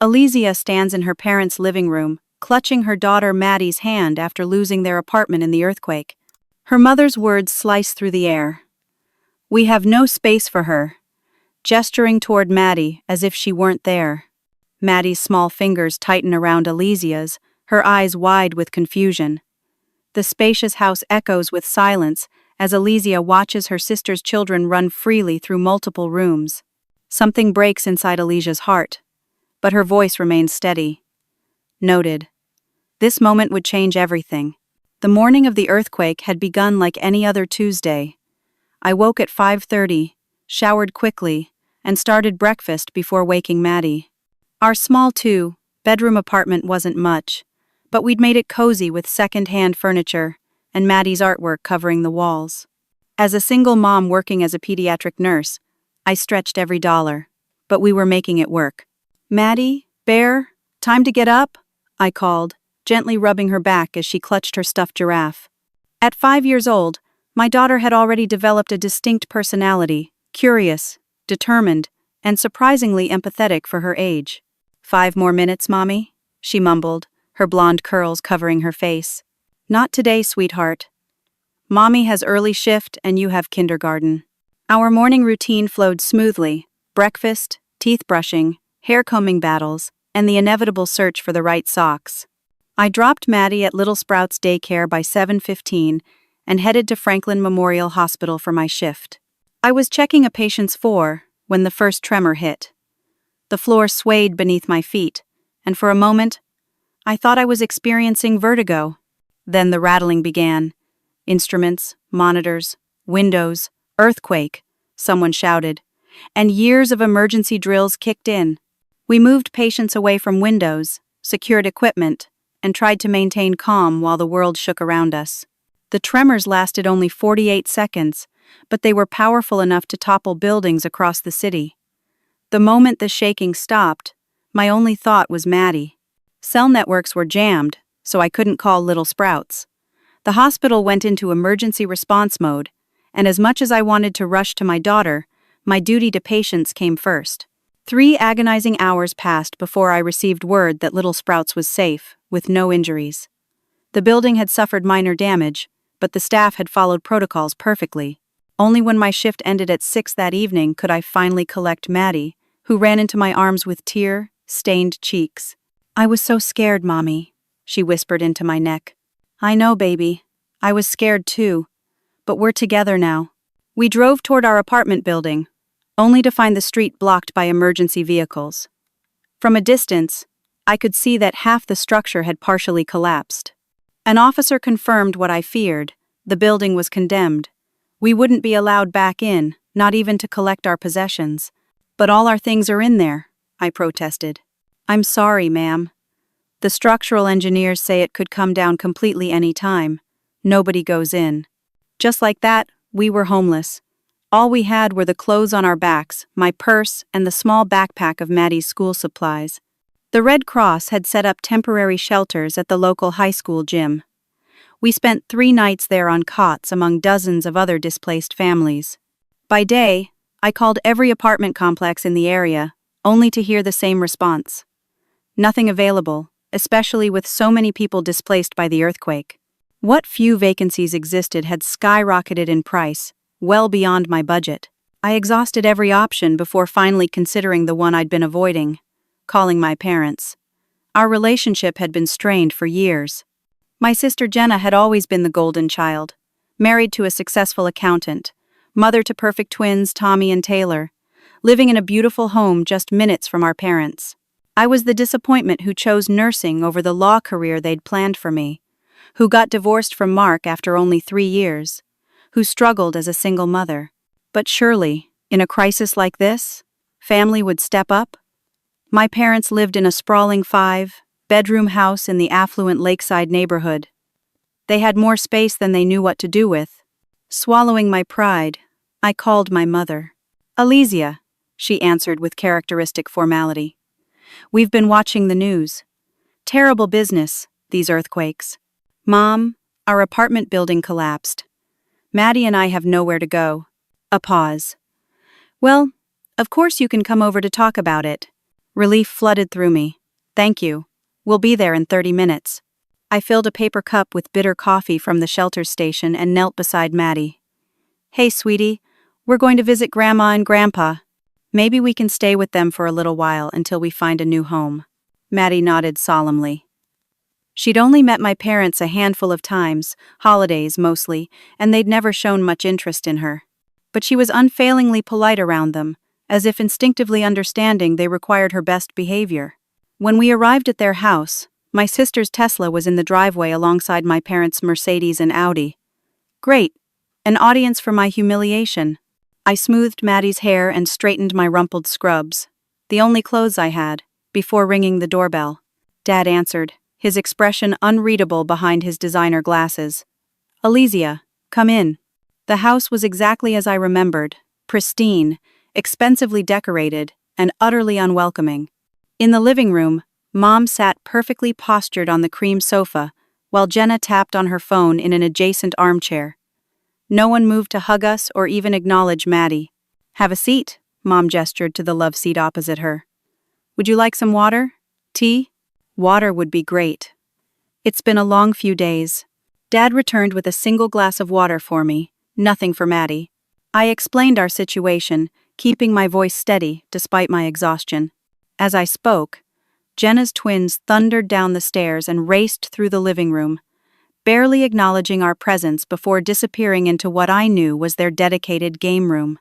Alesia stands in her parents' living room, clutching her daughter Maddie's hand after losing their apartment in the earthquake. Her mother's words slice through the air. "We have no space for her," gesturing toward Maddie as if she weren't there. Maddie's small fingers tighten around Alesia's, her eyes wide with confusion. The spacious house echoes with silence as Alesia watches her sister's children run freely through multiple rooms. Something breaks inside Alesia's heart, but her voice remains steady. "Noted." This moment would change everything. The morning of the earthquake had begun like any other Tuesday. I woke at 5:30, showered quickly, and started breakfast before waking Maddie. Our small two-bedroom apartment wasn't much, but we'd made it cozy with second-hand furniture and Maddie's artwork covering the walls. As a single mom working as a pediatric nurse, I stretched every dollar, but we were making it work. "Maddie, Bear, time to get up?" I called, gently rubbing her back as she clutched her stuffed giraffe. At 5 years old, my daughter had already developed a distinct personality, curious, determined, and surprisingly empathetic for her age. "5 more minutes, Mommy?" she mumbled, her blonde curls covering her face. "Not today, sweetheart. Mommy has early shift and you have kindergarten." Our morning routine flowed smoothly: breakfast, teeth brushing, hair combing battles, and the inevitable search for the right socks. I dropped Maddie at Little Sprouts daycare by 7:15 and headed to Franklin Memorial Hospital for my shift. I was checking a patient's when the first tremor hit. The floor swayed beneath my feet, and for a moment, I thought I was experiencing vertigo. Then the rattling began. "Instruments, monitors, windows, earthquake," someone shouted, and years of emergency drills kicked in. We moved patients away from windows, secured equipment, and tried to maintain calm while the world shook around us. The tremors lasted only 48 seconds, but they were powerful enough to topple buildings across the city. The moment the shaking stopped, my only thought was Maddie. Cell networks were jammed, so I couldn't call Little Sprouts. The hospital went into emergency response mode, and as much as I wanted to rush to my daughter, my duty to patients came first. 3 agonizing hours passed before I received word that Little Sprouts was safe, with no injuries. The building had suffered minor damage, but the staff had followed protocols perfectly. Only when my shift ended at 6 that evening could I finally collect Maddie, who ran into my arms with tear-stained cheeks. "I was so scared, Mommy," she whispered into my neck. "I know, baby. I was scared too. But we're together now." We drove toward our apartment building, only to find the street blocked by emergency vehicles. From a distance, I could see that half the structure had partially collapsed. An officer confirmed what I feared: the building was condemned. We wouldn't be allowed back in, not even to collect our possessions. "But all our things are in there," I protested. "I'm sorry, ma'am. The structural engineers say it could come down completely any time. Nobody goes in." Just like that, we were homeless. All we had were the clothes on our backs, my purse, and the small backpack of Maddie's school supplies. The Red Cross had set up temporary shelters at the local high school gym. We spent 3 nights there on cots among dozens of other displaced families. By day, I called every apartment complex in the area, only to hear the same response: nothing available, especially with so many people displaced by the earthquake. What few vacancies existed had skyrocketed in price, well beyond my budget. I exhausted every option before finally considering the one I'd been avoiding: calling my parents. Our relationship had been strained for years. My sister Jenna had always been the golden child, married to a successful accountant, mother to perfect twins Tommy and Taylor, living in a beautiful home just minutes from our parents. I was the disappointment who chose nursing over the law career they'd planned for me, who got divorced from Mark after only 3 years, who struggled as a single mother. But surely, in a crisis like this, family would step up. My parents lived in a sprawling 5-bedroom house in the affluent lakeside neighborhood. They had more space than they knew what to do with. Swallowing my pride, I called my mother. "Alesia," she answered with characteristic formality. "We've been watching the news. Terrible business, these earthquakes. Mom, our apartment building collapsed. Maddie and I have nowhere to go." A pause. "Well, of course you can come over to talk about it. Relief flooded through me. Thank you. We'll be there in 30 minutes. I filled a paper cup with bitter coffee from the shelter station and knelt beside Maddie. Hey, sweetie, we're going to visit Grandma and Grandpa. Maybe we can stay with them for a little while until we find a new home. Maddie nodded solemnly. She'd only met my parents a handful of times, holidays mostly, and they'd never shown much interest in her. But she was unfailingly polite around them, as if instinctively understanding they required her best behavior. When we arrived at their house, my sister's Tesla was in the driveway alongside my parents' Mercedes and Audi. Great. An audience for my humiliation. I smoothed Maddie's hair and straightened my rumpled scrubs, the only clothes I had, before ringing the doorbell. Dad answered, his expression unreadable behind his designer glasses. Alizia, come in. The house was exactly as I remembered, pristine, expensively decorated, and utterly unwelcoming. In the living room, Mom sat perfectly postured on the cream sofa, while Jenna tapped on her phone in an adjacent armchair. No one moved to hug us or even acknowledge Maddie. Have a seat, Mom gestured to the love seat opposite her. Would you like some water? Tea? Water would be great. It's been a long few days. Dad returned with a single glass of water for me, nothing for Maddie. I explained our situation, keeping my voice steady despite my exhaustion. As I spoke, Jenna's twins thundered down the stairs and raced through the living room, barely acknowledging our presence before disappearing into what I knew was their dedicated game room.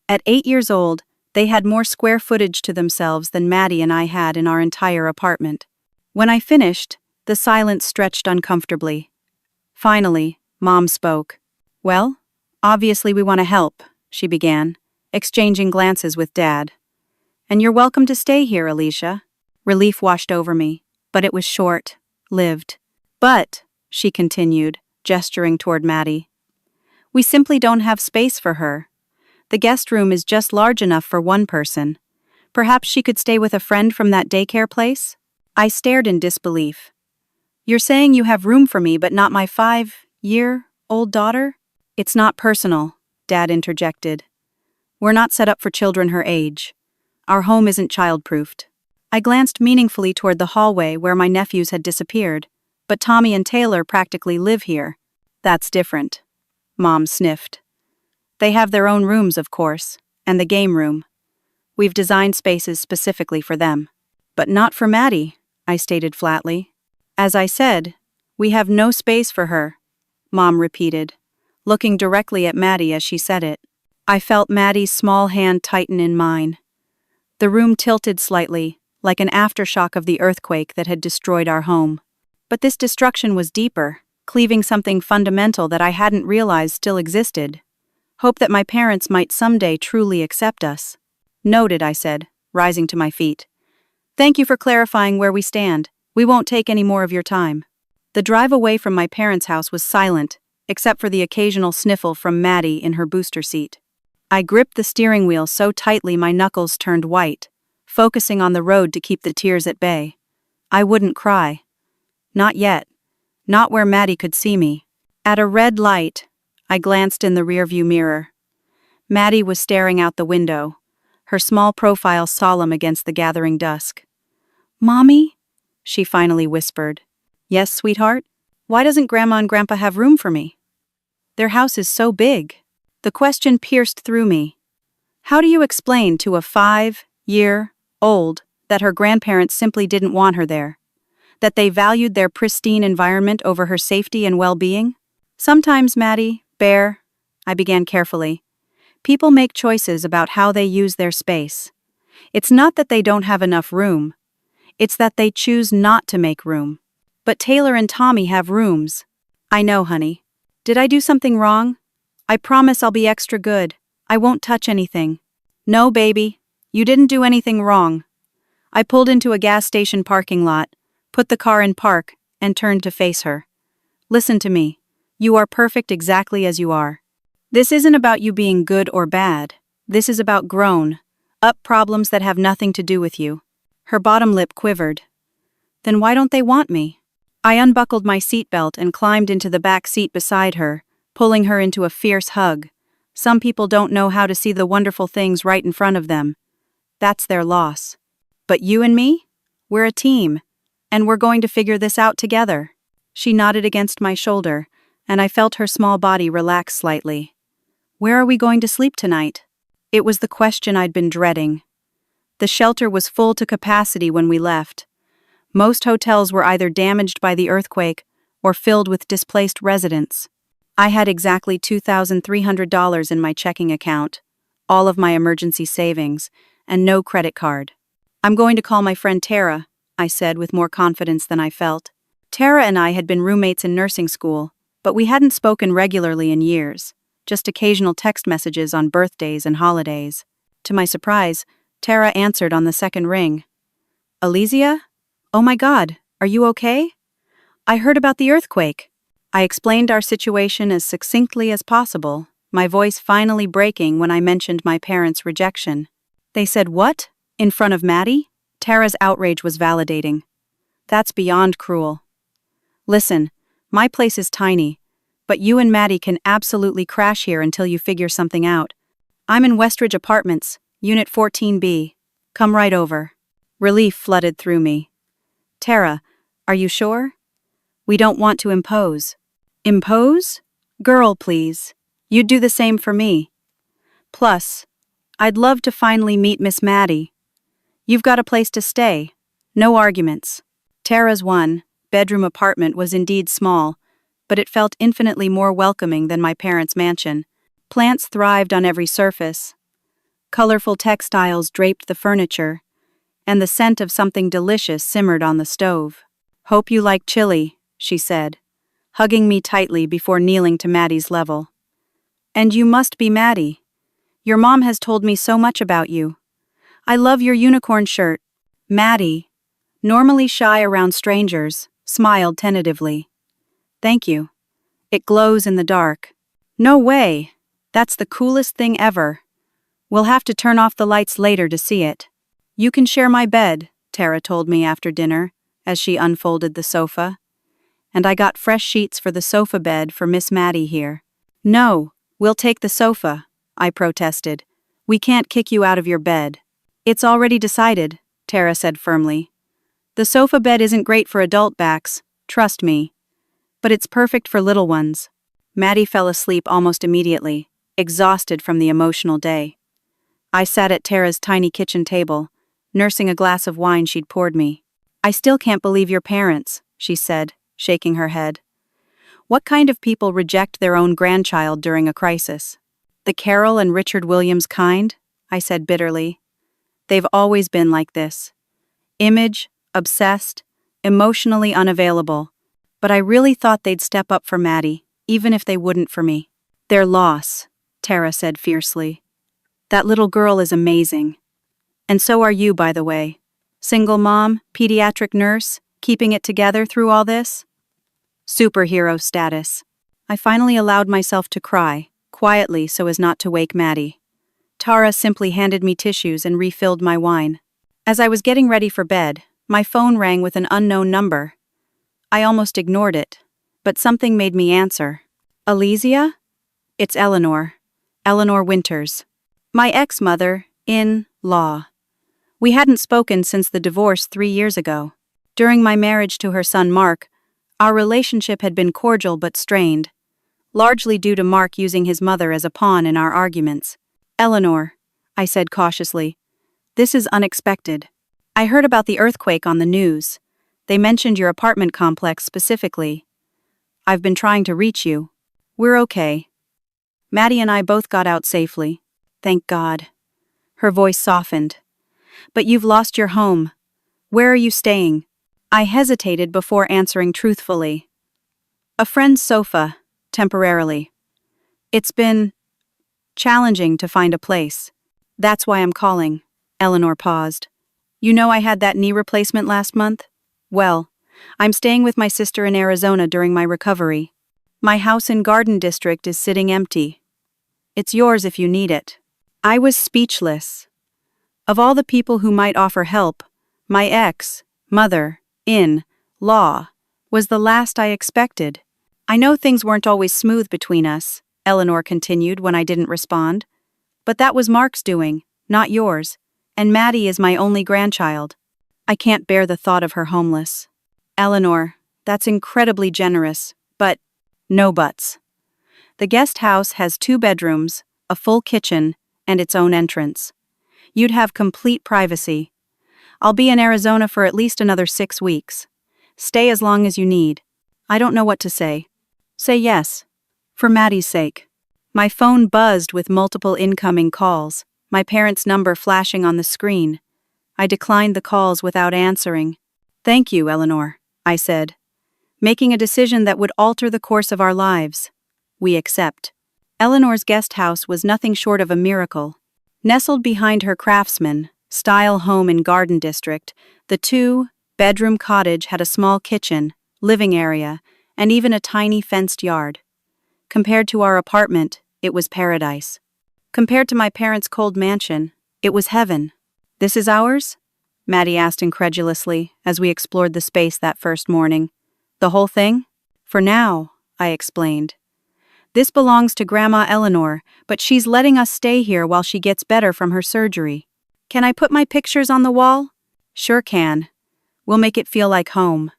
At 8 years old, they had more square footage to themselves than Maddie and I had in our entire apartment. When I finished, the silence stretched uncomfortably. Finally, Mom spoke. Well, obviously we want to help, she began, exchanging glances with Dad. And you're welcome to stay here, Alicia. Relief washed over me, but it was short-lived. But, she continued, gesturing toward Maddie, we simply don't have space for her. The guest room is just large enough for one person. Perhaps she could stay with a friend from that daycare place? I stared in disbelief. You're saying you have room for me but not my 5-year-old daughter? It's not personal, Dad interjected. We're not set up for children her age. Our home isn't child-proofed. I glanced meaningfully toward the hallway where my nephews had disappeared, but Tommy and Taylor practically live here. That's different. Mom sniffed. They have their own rooms, of course, and the game room. We've designed spaces specifically for them. But not for Maddie, I stated flatly. As I said, we have no space for her, Mom repeated, looking directly at Maddie as she said it. I felt Maddie's small hand tighten in mine. The room tilted slightly, like an aftershock of the earthquake that had destroyed our home. But this destruction was deeper, cleaving something fundamental that I hadn't realized still existed. Hope that my parents might someday truly accept us. Noted, I said, rising to my feet. Thank you for clarifying where we stand. We won't take any more of your time. The drive away from my parents' house was silent, except for the occasional sniffle from Maddie in her booster seat. I gripped the steering wheel so tightly my knuckles turned white, focusing on the road to keep the tears at bay. I wouldn't cry. Not yet. Not where Maddie could see me. At a red light, I glanced in the rearview mirror. Maddie was staring out the window, her small profile solemn against the gathering dusk. Mommy? She finally whispered. Yes, sweetheart? Why doesn't Grandma and Grandpa have room for me? Their house is so big. The question pierced through me. How do you explain to a 5-year-old that her grandparents simply didn't want her there? That they valued their pristine environment over her safety and well-being? Sometimes, Maddie, Bear, I began carefully, people make choices about how they use their space. It's not that they don't have enough room. It's that they choose not to make room. But Taylor and Tommy have rooms. I know, honey. Did I do something wrong? I promise I'll be extra good. I won't touch anything. No, baby. You didn't do anything wrong. I pulled into a gas station parking lot, put the car in park, and turned to face her. Listen to me. You are perfect exactly as you are. This isn't about you being good or bad. This is about grown-up problems that have nothing to do with you. Her bottom lip quivered. Then why don't they want me? I unbuckled my seatbelt and climbed into the back seat beside her, pulling her into a fierce hug. Some people don't know how to see the wonderful things right in front of them. That's their loss. But you and me? We're a team, and we're going to figure this out together. She nodded against my shoulder, and I felt her small body relax slightly. Where are we going to sleep tonight? It was the question I'd been dreading. The shelter was full to capacity when we left. Most hotels were either damaged by the earthquake or filled with displaced residents. I had exactly $2,300 in my checking account, all of my emergency savings, and no credit card. I'm going to call my friend Tara, I said with more confidence than I felt. Tara and I had been roommates in nursing school, but we hadn't spoken regularly in years, just occasional text messages on birthdays and holidays. To my surprise, Tara answered on the second ring. Alizia? Oh my God, are you okay? I heard about the earthquake. I explained our situation as succinctly as possible, my voice finally breaking when I mentioned my parents' rejection. They said, "What? In front of Maddie?" Tara's outrage was validating. That's beyond cruel. Listen, my place is tiny, but you and Maddie can absolutely crash here until you figure something out. I'm in Westridge Apartments, Unit 14B. Come right over. Relief flooded through me. Tara, are you sure? We don't want to impose. Impose? Girl, please. You'd do the same for me. Plus, I'd love to finally meet Miss Maddie. You've got a place to stay. No arguments. Tara's one-bedroom apartment was indeed small, but it felt infinitely more welcoming than my parents' mansion. Plants thrived on every surface. Colorful textiles draped the furniture, and the scent of something delicious simmered on the stove. Hope you like chili, she said, hugging me tightly before kneeling to Maddie's level. And you must be Maddie. Your mom has told me so much about you. I love your unicorn shirt. Maddie, normally shy around strangers, smiled tentatively. Thank you. It glows in the dark. No way. That's the coolest thing ever. We'll have to turn off the lights later to see it. You can share my bed, Tara told me after dinner, as she unfolded the sofa. And I got fresh sheets for the sofa bed for Miss Maddie here. No, we'll take the sofa, I protested. We can't kick you out of your bed. It's already decided, Tara said firmly. The sofa bed isn't great for adult backs, trust me. But it's perfect for little ones. Maddie fell asleep almost immediately, exhausted from the emotional day. I sat at Tara's tiny kitchen table, nursing a glass of wine she'd poured me. I still can't believe your parents, she said, shaking her head. What kind of people reject their own grandchild during a crisis? The Carol and Richard Williams kind, I said bitterly. They've always been like this. Image, obsessed, emotionally unavailable. But I really thought they'd step up for Maddie, even if they wouldn't for me. Their loss, Tara said fiercely. That little girl is amazing. And so are you, by the way. Single mom, pediatric nurse, keeping it together through all this? Superhero status. I finally allowed myself to cry, quietly so as not to wake Maddie. Tara simply handed me tissues and refilled my wine. As I was getting ready for bed, my phone rang with an unknown number. I almost ignored it, but something made me answer. Alizia? It's Eleanor. Eleanor Winters. My ex-mother-in-law. We hadn't spoken since the divorce 3 years ago. During my marriage to her son Mark, our relationship had been cordial but strained, largely due to Mark using his mother as a pawn in our arguments. Eleanor, I said cautiously, this is unexpected. I heard about the earthquake on the news. They mentioned your apartment complex specifically. I've been trying to reach you. We're okay. Maddie and I both got out safely. Thank God. Her voice softened. But you've lost your home. Where are you staying? I hesitated before answering truthfully. A friend's sofa, temporarily. It's been challenging to find a place. That's why I'm calling. Eleanor paused. You know I had that knee replacement last month? Well, I'm staying with my sister in Arizona during my recovery. My house in Garden District is sitting empty. It's yours if you need it. I was speechless. Of all the people who might offer help, my ex-mother-in-law was the last I expected. I know things weren't always smooth between us, Eleanor continued when I didn't respond. But that was Mark's doing, not yours, and Maddie is my only grandchild. I can't bear the thought of her homeless. Eleanor, that's incredibly generous, but no buts. The guest house has 2 bedrooms, a full kitchen, and its own entrance. You'd have complete privacy. I'll be in Arizona for at least another 6 weeks. Stay as long as you need. I don't know what to say. Say yes. For Maddie's sake. My phone buzzed with multiple incoming calls, my parents' number flashing on the screen. I declined the calls without answering. Thank you, Eleanor, I said. Making a decision that would alter the course of our lives. We accept. Eleanor's guest house was nothing short of a miracle. Nestled behind her craftsman-style home and garden district, the 2-bedroom cottage had a small kitchen, living area, and even a tiny fenced yard. Compared to our apartment, it was paradise. Compared to my parents' cold mansion, it was heaven. This is ours? Maddie asked incredulously as we explored the space that first morning. The whole thing? For now, I explained. This belongs to Grandma Eleanor, but she's letting us stay here while she gets better from her surgery. Can I put my pictures on the wall? Sure can. We'll make it feel like home.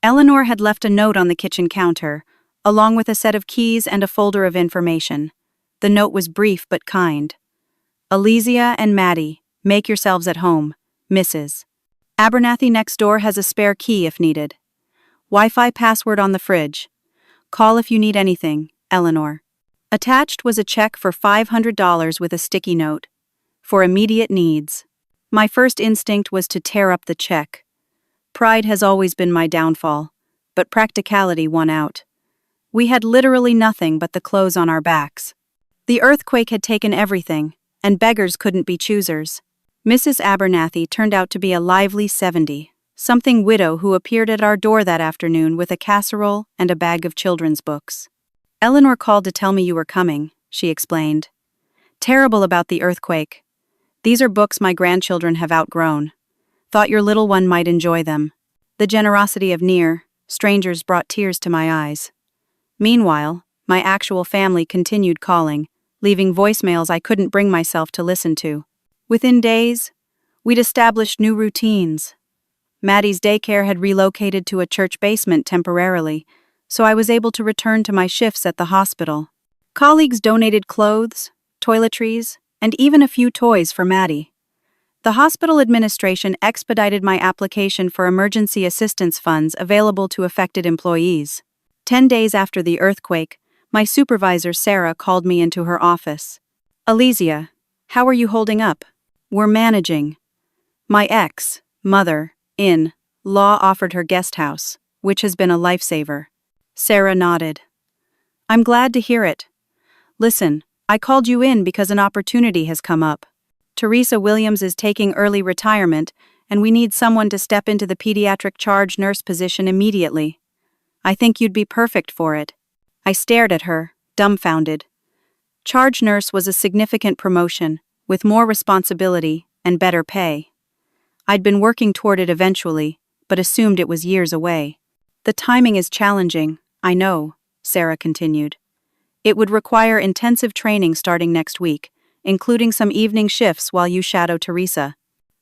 Eleanor had left a note on the kitchen counter, along with a set of keys and a folder of information. The note was brief but kind. Alizia and Maddie, make yourselves at home. Mrs. Abernathy next door has a spare key if needed. Wi-Fi password on the fridge. Call if you need anything, Eleanor. Attached was a check for $500 with a sticky note. For immediate needs. My first instinct was to tear up the check. Pride has always been my downfall, but practicality won out. We had literally nothing but the clothes on our backs. The earthquake had taken everything, and beggars couldn't be choosers. Mrs. Abernathy turned out to be a lively 70-something widow who appeared at our door that afternoon with a casserole and a bag of children's books. Eleanor called to tell me you were coming, she explained. Terrible about the earthquake. These are books my grandchildren have outgrown. Thought your little one might enjoy them. The generosity of near strangers brought tears to my eyes. Meanwhile, my actual family continued calling, leaving voicemails I couldn't bring myself to listen to. Within days, we'd established new routines. Maddie's daycare had relocated to a church basement temporarily, so I was able to return to my shifts at the hospital. Colleagues donated clothes, toiletries, and even a few toys for Maddie. The hospital administration expedited my application for emergency assistance funds available to affected employees. 10 days after the earthquake, my supervisor Sarah called me into her office. Alizia, how are you holding up? We're managing. My ex-mother-in-law offered her guest house, which has been a lifesaver. Sarah nodded. I'm glad to hear it. Listen, I called you in because an opportunity has come up. Teresa Williams is taking early retirement, and we need someone to step into the pediatric charge nurse position immediately. I think you'd be perfect for it. I stared at her, dumbfounded. Charge nurse was a significant promotion, with more responsibility and better pay. I'd been working toward it eventually, but assumed it was years away. The timing is challenging, I know, Sarah continued. It would require intensive training starting next week, including some evening shifts while you shadow Teresa.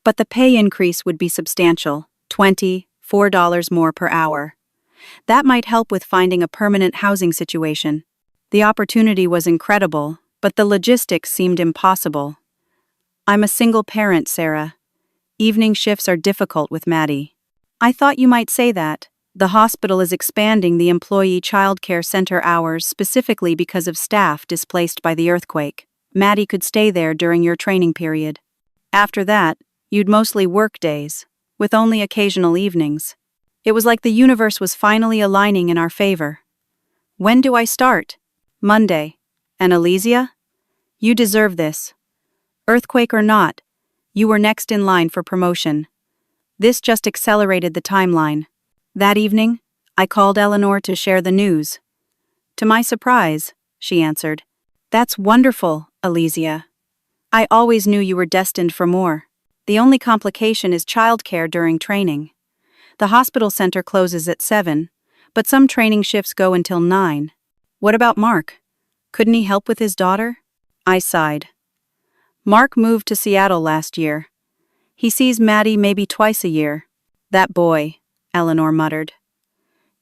But the pay increase would be substantial, $24 more per hour. That might help with finding a permanent housing situation. The opportunity was incredible, but the logistics seemed impossible. I'm a single parent, Sarah. Evening shifts are difficult with Maddie. I thought you might say that. The hospital is expanding the employee childcare center hours specifically because of staff displaced by the earthquake. Maddie could stay there during your training period. After that, you'd mostly work days, with only occasional evenings. It was like the universe was finally aligning in our favor. When do I start? Monday. And Alizia? You deserve this. Earthquake or not, you were next in line for promotion. This just accelerated the timeline. That evening, I called Eleanor to share the news. To my surprise, she answered, That's wonderful, Alizia. I always knew you were destined for more. The only complication is childcare during training. The hospital center closes at 7, but some training shifts go until 9. What about Mark? Couldn't he help with his daughter? I sighed. Mark moved to Seattle last year. He sees Maddie maybe twice a year, That boy, Eleanor muttered.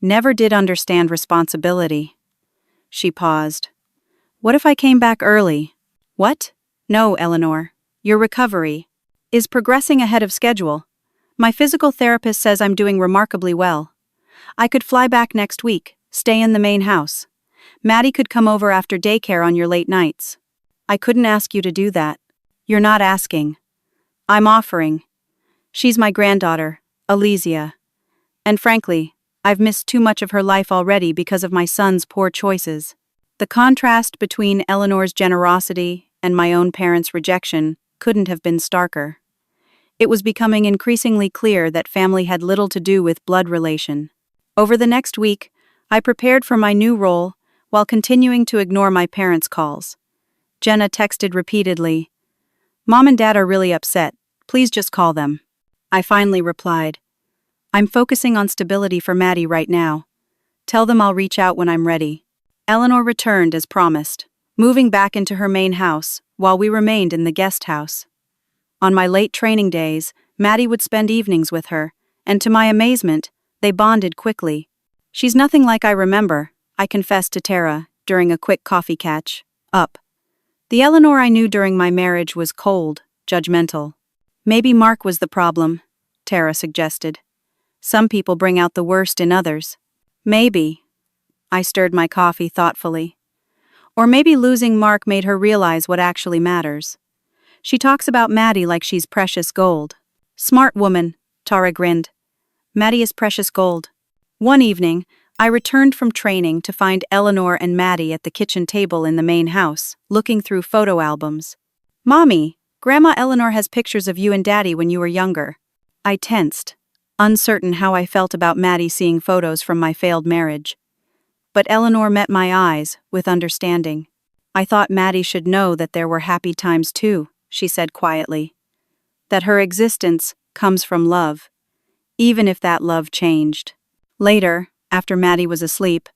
Never did understand responsibility. She paused. What if I came back early? What? No, Eleanor. Your recovery is progressing ahead of schedule. My physical therapist says I'm doing remarkably well. I could fly back next week, stay in the main house. Maddie could come over after daycare on your late nights. I couldn't ask you to do that. You're not asking. I'm offering. She's my granddaughter, Alesia. And frankly, I've missed too much of her life already because of my son's poor choices. The contrast between Eleanor's generosity and my own parents' rejection couldn't have been starker. It was becoming increasingly clear that family had little to do with blood relation. Over the next week, I prepared for my new role while continuing to ignore my parents' calls. Jenna texted repeatedly, "Mom and Dad are really upset. Please just call them." I finally replied, "I'm focusing on stability for Maddie right now. Tell them I'll reach out when I'm ready." Eleanor returned as promised, moving back into her main house while we remained in the guest house. On my late training days, Maddie would spend evenings with her, and to my amazement, they bonded quickly. "She's nothing like I remember," I confessed to Tara during a quick coffee catch up. The Eleanor I knew during my marriage was cold, judgmental. Maybe Mark was the problem, Tara suggested. Some people bring out the worst in others. Maybe. I stirred my coffee thoughtfully. Or maybe losing Mark made her realize what actually matters. She talks about Maddie like she's precious gold. Smart woman, Tara grinned. Maddie is precious gold. One evening, I returned from training to find Eleanor and Maddie at the kitchen table in the main house, looking through photo albums. "Mommy, Grandma Eleanor has pictures of you and Daddy when you were younger." I tensed, uncertain how I felt about Maddie seeing photos from my failed marriage. But Eleanor met my eyes with understanding. "I thought Maddie should know that there were happy times too," she said quietly. "That her existence comes from love, even if that love changed." Later, after Maddie was asleep,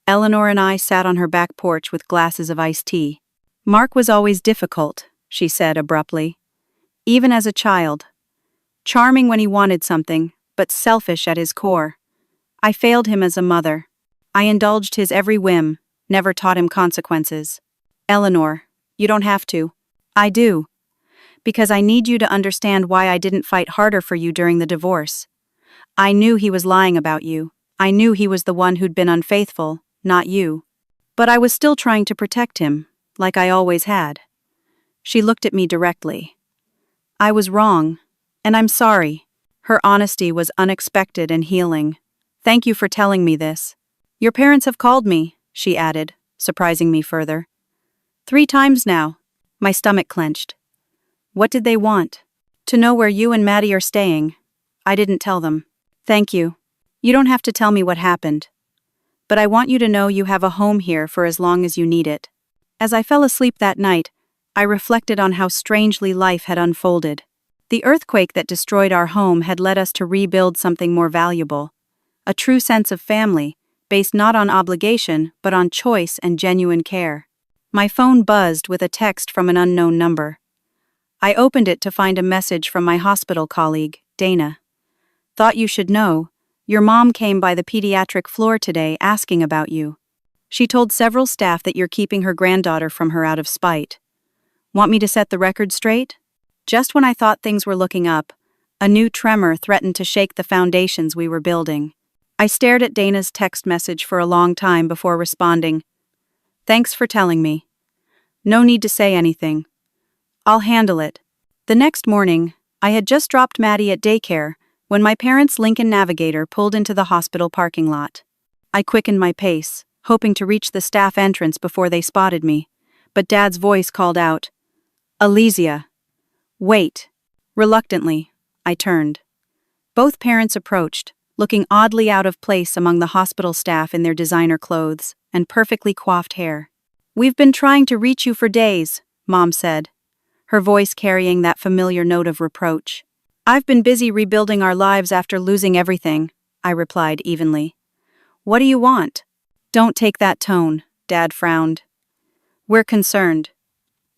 Eleanor and I sat on her back porch with glasses of iced tea. "Mark was always difficult," she said abruptly. "Even as a child. Charming when he wanted something, but selfish at his core. I failed him as a mother. I indulged his every whim, never taught him consequences." "Eleanor, you don't have to." "I do. Because I need you to understand why I didn't fight harder for you during the divorce. I knew he was lying about you. I knew he was the one who'd been unfaithful, not you. But I was still trying to protect him, like I always had." She looked at me directly. "I was wrong, and I'm sorry." Her honesty was unexpected and healing. "Thank you for telling me this. Your parents have called me," she added, surprising me further. 3 times now." My stomach clenched. "What did they want?" "To know where you and Maddie are staying." I didn't tell them. "Thank you. You don't have to tell me what happened. But I want you to know you have a home here for as long as you need it." As I fell asleep that night, I reflected on how strangely life had unfolded. The earthquake that destroyed our home had led us to rebuild something more valuable. A true sense of family, based not on obligation but on choice and genuine care. My phone buzzed with a text from an unknown number. I opened it to find a message from my hospital colleague, Dana. "Thought you should know. Your mom came by the pediatric floor today asking about you. She told several staff that you're keeping her granddaughter from her out of spite. Want me to set the record straight?" Just when I thought things were looking up, a new tremor threatened to shake the foundations we were building. I stared at Dana's text message for a long time before responding. "Thanks for telling me. No need to say anything. I'll handle it." The next morning, I had just dropped Maddie at daycare when my parents' Lincoln Navigator pulled into the hospital parking lot. I quickened my pace, hoping to reach the staff entrance before they spotted me, but Dad's voice called out, "Alesia." "Wait." Reluctantly, I turned. Both parents approached, looking oddly out of place among the hospital staff in their designer clothes and perfectly coiffed hair. "We've been trying to reach you for days," Mom said, her voice carrying that familiar note of reproach. "I've been busy rebuilding our lives after losing everything," I replied evenly. "What do you want?" "Don't take that tone," Dad frowned. "We're concerned.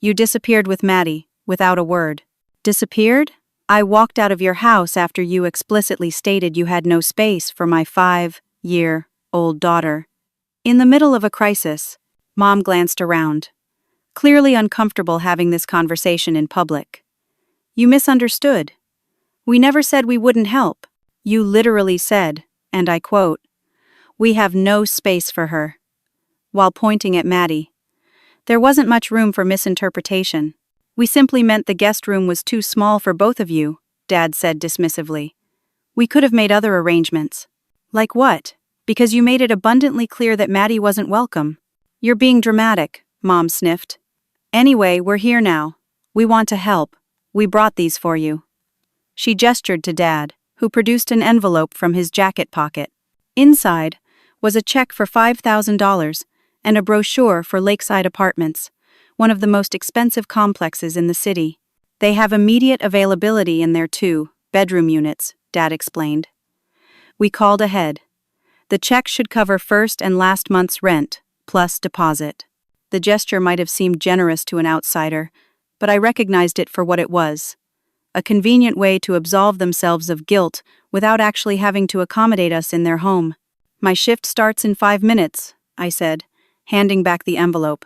You disappeared with Maddie, without a word." "Disappeared?" I walked out of your house after you explicitly stated you had no space for my 5-year-old daughter. In the middle of a crisis, Mom glanced around, clearly uncomfortable having this conversation in public. You misunderstood. We never said we wouldn't help. You literally said, and I quote, "We have no space for her," while pointing at Maddie. There wasn't much room for misinterpretation. We simply meant the guest room was too small for both of you, Dad said dismissively. We could have made other arrangements. Like what? Because you made it abundantly clear that Maddie wasn't welcome. You're being dramatic, Mom sniffed. Anyway, we're here now. We want to help. We brought these for you. She gestured to Dad, who produced an envelope from his jacket pocket. Inside was a check for $5,000 and a brochure for Lakeside Apartments, one of the most expensive complexes in the city. They have immediate availability in their 2-bedroom units, Dad explained. We called ahead. The check should cover first and last month's rent, plus deposit. The gesture might have seemed generous to an outsider, but I recognized it for what it was. A convenient way to absolve themselves of guilt without actually having to accommodate us in their home. My shift starts in 5 minutes, I said, handing back the envelope.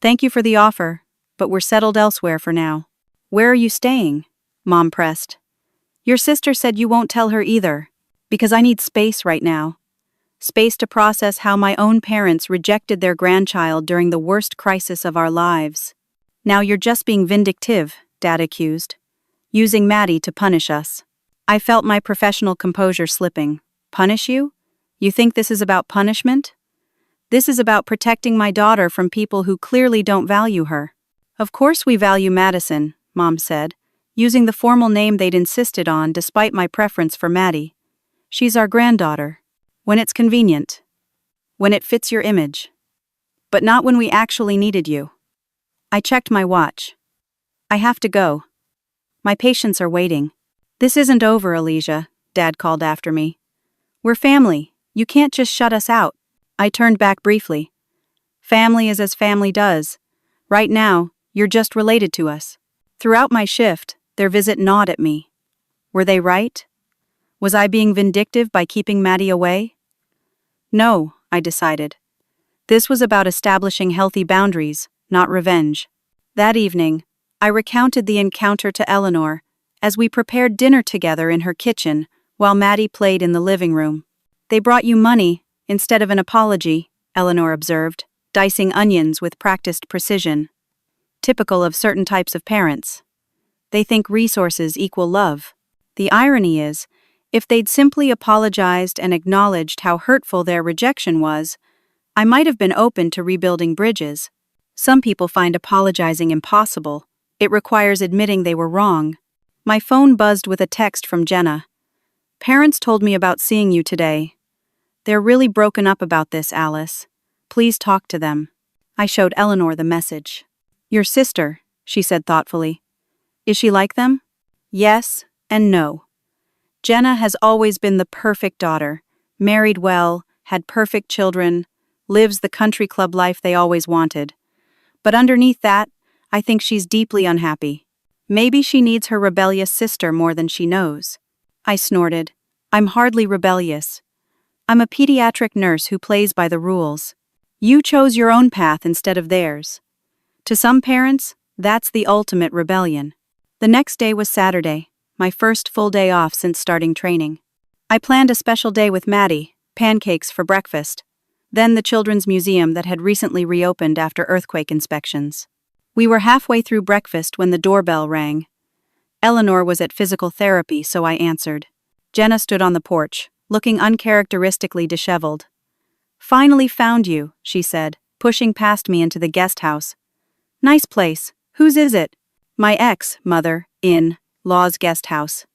Thank you for the offer, but we're settled elsewhere for now. Where are you staying? Mom pressed. Your sister said you won't tell her either, because I need space right now. Space to process how my own parents rejected their grandchild during the worst crisis of our lives. Now you're just being vindictive, Dad accused, using Maddie to punish us. I felt my professional composure slipping. Punish you? You think this is about punishment? This is about protecting my daughter from people who clearly don't value her. Of course we value Madison, Mom said, using the formal name they'd insisted on despite my preference for Maddie. She's our granddaughter. When it's convenient. When it fits your image. But not when we actually needed you. I checked my watch. I have to go. My patients are waiting. This isn't over, Elijah, Dad called after me. We're family. You can't just shut us out. I turned back briefly. Family is as family does. Right now, you're just related to us. Throughout my shift, their visit gnawed at me. Were they right? Was I being vindictive by keeping Maddie away? No, I decided. This was about establishing healthy boundaries, not revenge. That evening, I recounted the encounter to Eleanor as we prepared dinner together in her kitchen while Maddie played in the living room. They brought you money instead of an apology, Eleanor observed, dicing onions with practiced precision. Typical of certain types of parents. They think resources equal love. The irony is, if they'd simply apologized and acknowledged how hurtful their rejection was, I might have been open to rebuilding bridges. Some people find apologizing impossible. It requires admitting they were wrong. My phone buzzed with a text from Jenna. Parents told me about seeing you today. They're really broken up about this, Alice. Please talk to them. I showed Eleanor the message. Your sister, she said thoughtfully. Is she like them? Yes and no. Jenna has always been the perfect daughter, married well, had perfect children, lives the country club life they always wanted. But underneath that, I think she's deeply unhappy. Maybe she needs her rebellious sister more than she knows. I snorted. I'm hardly rebellious. I'm a pediatric nurse who plays by the rules. You chose your own path instead of theirs. To some parents, that's the ultimate rebellion. The next day was Saturday, my first full day off since starting training. I planned a special day with Maddie, pancakes for breakfast, then the Children's Museum that had recently reopened after earthquake inspections. We were halfway through breakfast when the doorbell rang. Eleanor was at physical therapy, so I answered. Jenna stood on the porch, looking uncharacteristically disheveled. Finally found you, she said, pushing past me into the guest house. Nice place. Whose is it? My ex-mother-in-law's guest house.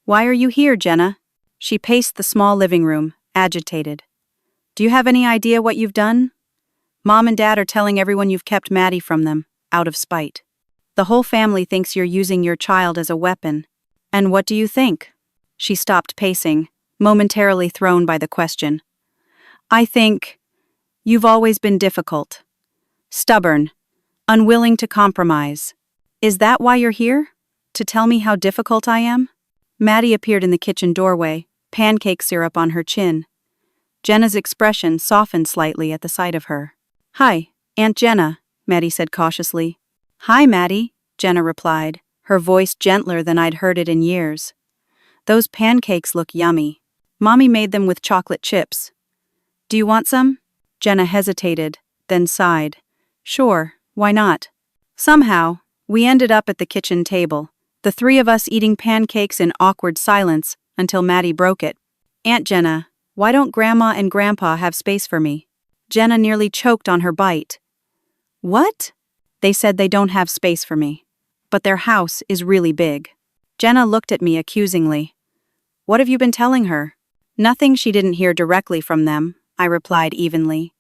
Why are you here, Jenna? She paced the small living room, agitated. Do you have any idea what you've done? Mom and Dad are telling everyone you've kept Maddie from them, out of spite. The whole family thinks you're using your child as a weapon. And what do you think? She stopped pacing, momentarily thrown by the question. I think you've always been difficult. Stubborn. Unwilling to compromise. Is that why you're here? To tell me how difficult I am? Maddie appeared in the kitchen doorway, pancake syrup on her chin. Jenna's expression softened slightly at the sight of her. "Hi, Aunt Jenna," Maddie said cautiously. "Hi, Maddie," Jenna replied, her voice gentler than I'd heard it in years. "Those pancakes look yummy. Mommy made them with chocolate chips. Do you want some?" Jenna hesitated, then sighed. "Sure, why not?" Somehow, we ended up at the kitchen table, the three of us eating pancakes in awkward silence until Maddie broke it. "Aunt Jenna, why don't Grandma and Grandpa have space for me?" Jenna nearly choked on her bite. "What?" "They said they don't have space for me. But their house is really big." Jenna looked at me accusingly. "What have you been telling her?" "Nothing she didn't hear directly from them," I replied evenly.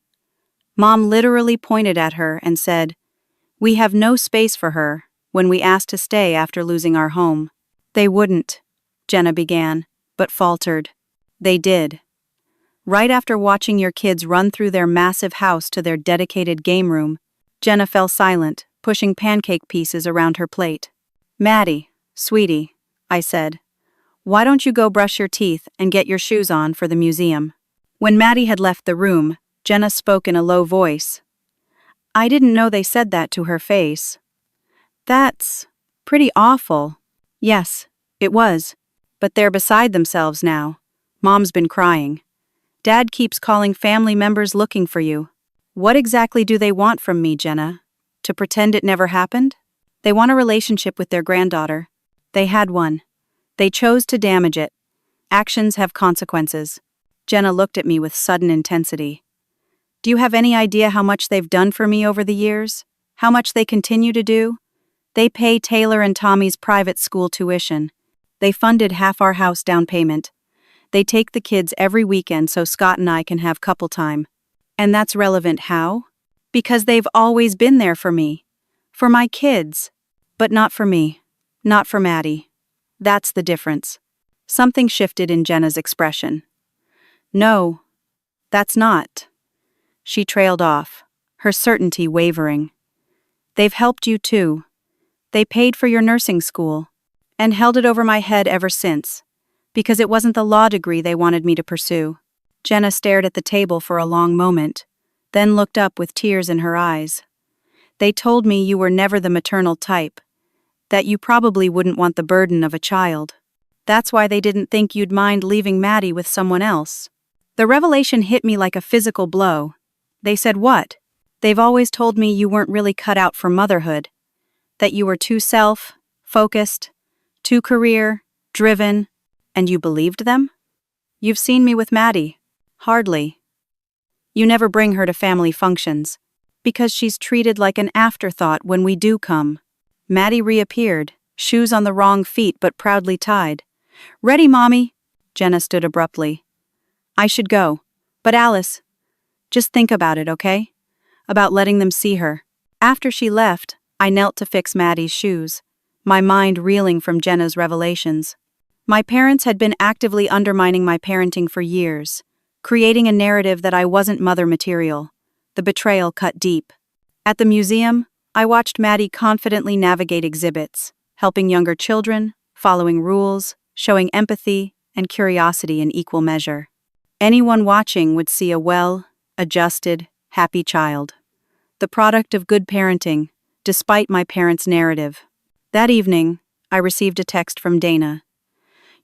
Mom literally pointed at her and said, "We have no space for her," when we asked to stay after losing our home. "They wouldn't," Jenna began, but faltered. "They did. Right after watching your kids run through their massive house to their dedicated game room." Jenna fell silent, pushing pancake pieces around her plate. "Maddie, sweetie," I said, "why don't you go brush your teeth and get your shoes on for the museum?" When Maddie had left the room, Jenna spoke in a low voice. "I didn't know they said that to her face." "That's pretty awful." "Yes, it was. But they're beside themselves now. Mom's been crying. Dad keeps calling family members looking for you." "What exactly do they want from me, Jenna? To pretend it never happened?" "They want a relationship with their granddaughter. They had one. They chose to damage it. Actions have consequences." Jenna looked at me with sudden intensity. "Do you have any idea how much they've done for me over the years? How much they continue to do? They pay Taylor and Tommy's private school tuition. They funded half our house down payment. They take the kids every weekend so Scott and I can have couple time. And that's relevant how? Because they've always been there for me. For my kids. But not for me. Not for Maddie. That's the difference." Something shifted in Jenna's expression. "No, that's not." She trailed off, her certainty wavering. "They've helped you too. They paid for your nursing school. And held it over my head ever since. Because it wasn't the law degree they wanted me to pursue." Jenna stared at the table for a long moment, then looked up with tears in her eyes. "They told me you were never the maternal type. That you probably wouldn't want the burden of a child. That's why they didn't think you'd mind leaving Maddie with someone else." The revelation hit me like a physical blow. "They said what?" "They've always told me you weren't really cut out for motherhood. That you were too self-focused, too career-driven, and you believed them? You've seen me with Maddie. Hardly. You never bring her to family functions, because she's treated like an afterthought when we do come." Maddie reappeared, shoes on the wrong feet but proudly tied. "Ready, Mommy?" Jenna stood abruptly. "I should go. But Alice, just think about it, okay? About letting them see her." After she left, I knelt to fix Maddie's shoes, my mind reeling from Jenna's revelations. My parents had been actively undermining my parenting for years, creating a narrative that I wasn't mother material. The betrayal cut deep. At the museum, I watched Maddie confidently navigate exhibits, helping younger children, following rules, showing empathy and curiosity in equal measure. Anyone watching would see a well-adjusted, happy child. The product of good parenting, despite my parents' narrative. That evening, I received a text from Dana.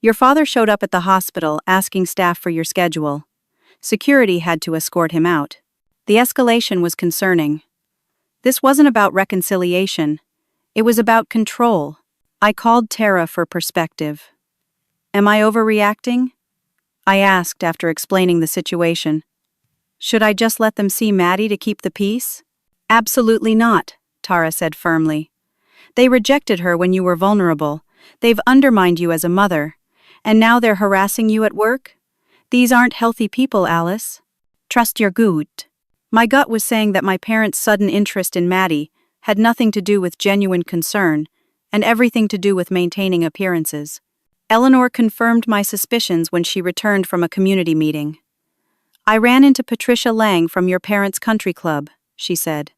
"Your father showed up at the hospital asking staff for your schedule. Security had to escort him out. The escalation was concerning. This wasn't about reconciliation. It was about control." I called Tara for perspective. "Am I overreacting?" I asked after explaining the situation. "Should I just let them see Maddie to keep the peace?" "Absolutely not," Tara said firmly. "They rejected her when you were vulnerable. They've undermined you as a mother. And now they're harassing you at work? These aren't healthy people, Alice. Trust your gut." My gut was saying that my parents' sudden interest in Maddie had nothing to do with genuine concern and everything to do with maintaining appearances. Eleanor confirmed my suspicions when she returned from a community meeting. "I ran into Patricia Lang from your parents' country club," she said.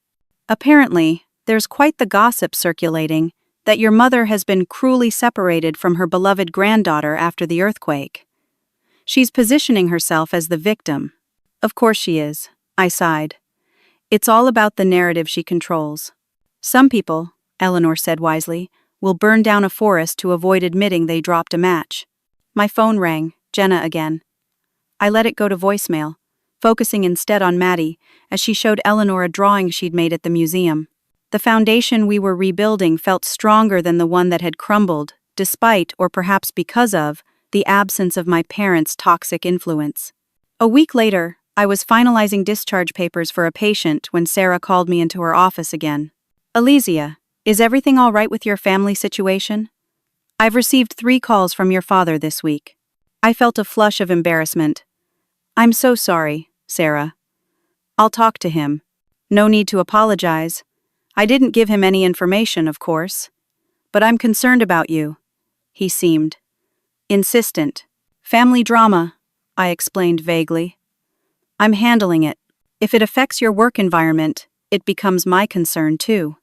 "Apparently, there's quite the gossip circulating that your mother has been cruelly separated from her beloved granddaughter after the earthquake. She's positioning herself as the victim. Of course she is, I sighed. It's all about the narrative she controls. Some people, Eleanor said wisely, will burn down a forest to avoid admitting they dropped a match. My phone rang, Jenna again. I let it go to voicemail, focusing instead on Maddie, as she showed Eleanor a drawing she'd made at the museum. The foundation we were rebuilding felt stronger than the one that had crumbled, despite, or perhaps because of, the absence of my parents' toxic influence. A week later, I was finalizing discharge papers for a patient when Sarah called me into her office again. Alizia, is everything all right with your family situation? I've received 3 calls from your father this week. I felt a flush of embarrassment. I'm so sorry, Sarah. I'll talk to him. No need to apologize. I didn't give him any information, of course. But I'm concerned about you. He seemed insistent. Family drama, I explained vaguely. I'm handling it. If it affects your work environment, it becomes my concern too.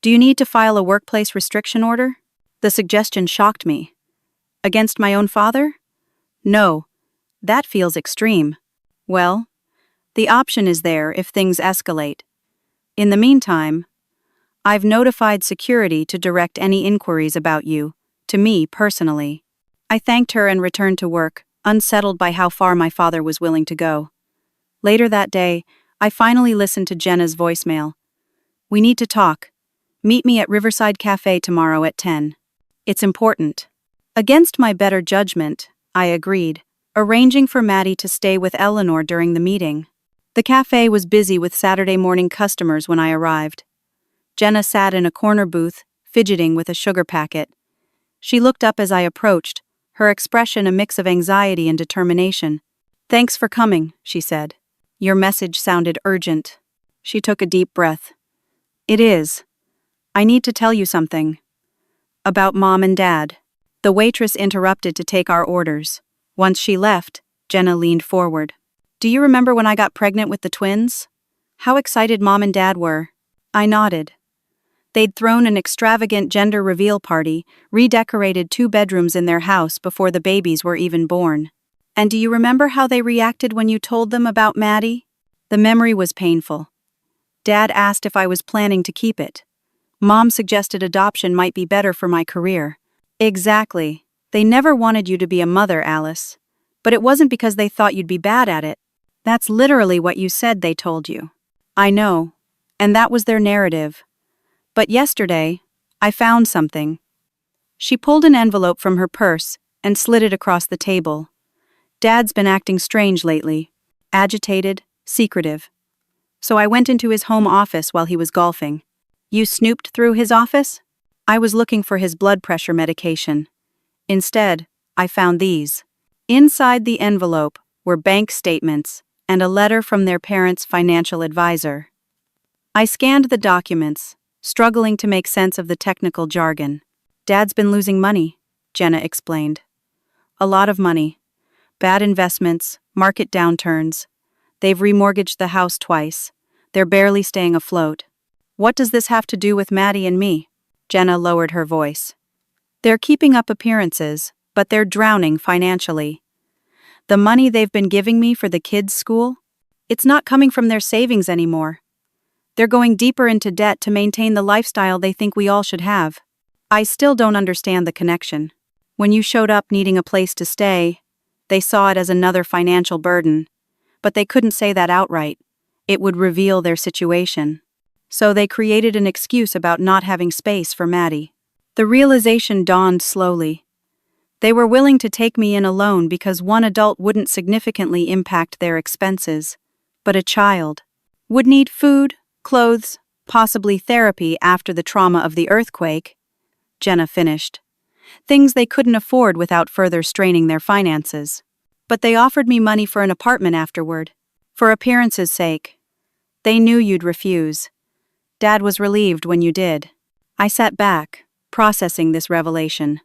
Do you need to file a workplace restriction order? The suggestion shocked me. Against my own father? No. That feels extreme. Well, the option is there if things escalate. In the meantime, I've notified security to direct any inquiries about you, to me personally. I thanked her and returned to work, unsettled by how far my father was willing to go. Later that day, I finally listened to Jenna's voicemail. We need to talk. Meet me at Riverside Cafe tomorrow at 10. It's important. Against my better judgment, I agreed, arranging for Maddie to stay with Eleanor during the meeting. The cafe was busy with Saturday morning customers when I arrived. Jenna sat in a corner booth, fidgeting with a sugar packet. She looked up as I approached, her expression a mix of anxiety and determination. Thanks for coming, she said. Your message sounded urgent. She took a deep breath. It is. I need to tell you something. About Mom and Dad. The waitress interrupted to take our orders. Once she left, Jenna leaned forward. Do you remember when I got pregnant with the twins? How excited Mom and Dad were. I nodded. They'd thrown an extravagant gender reveal party, redecorated 2 bedrooms in their house before the babies were even born. And do you remember how they reacted when you told them about Maddie? The memory was painful. Dad asked if I was planning to keep it. Mom suggested adoption might be better for my career. Exactly. They never wanted you to be a mother, Alice. But it wasn't because they thought you'd be bad at it. That's literally what you said they told you. I know. And that was their narrative. But yesterday, I found something. She pulled an envelope from her purse and slid it across the table. Dad's been acting strange lately. Agitated, secretive. So I went into his home office while he was golfing. You snooped through his office? I was looking for his blood pressure medication. Instead, I found these. Inside the envelope were bank statements and a letter from their parents' financial advisor. I scanned the documents, struggling to make sense of the technical jargon. Dad's been losing money, Jenna explained. A lot of money. Bad investments, market downturns. They've remortgaged the house twice. They're barely staying afloat. What does this have to do with Maddie and me? Jenna lowered her voice. They're keeping up appearances, but they're drowning financially. The money they've been giving me for the kids' school? It's not coming from their savings anymore. They're going deeper into debt to maintain the lifestyle they think we all should have. I still don't understand the connection. When you showed up needing a place to stay, they saw it as another financial burden. But they couldn't say that outright. It would reveal their situation. So they created an excuse about not having space for Maddie. The realization dawned slowly. They were willing to take me in alone because one adult wouldn't significantly impact their expenses. But a child would need food, clothes, possibly therapy after the trauma of the earthquake. Jenna finished. Things they couldn't afford without further straining their finances. But they offered me money for an apartment afterward. For appearance's sake. They knew you'd refuse. Dad was relieved when you did. I sat back, processing this revelation.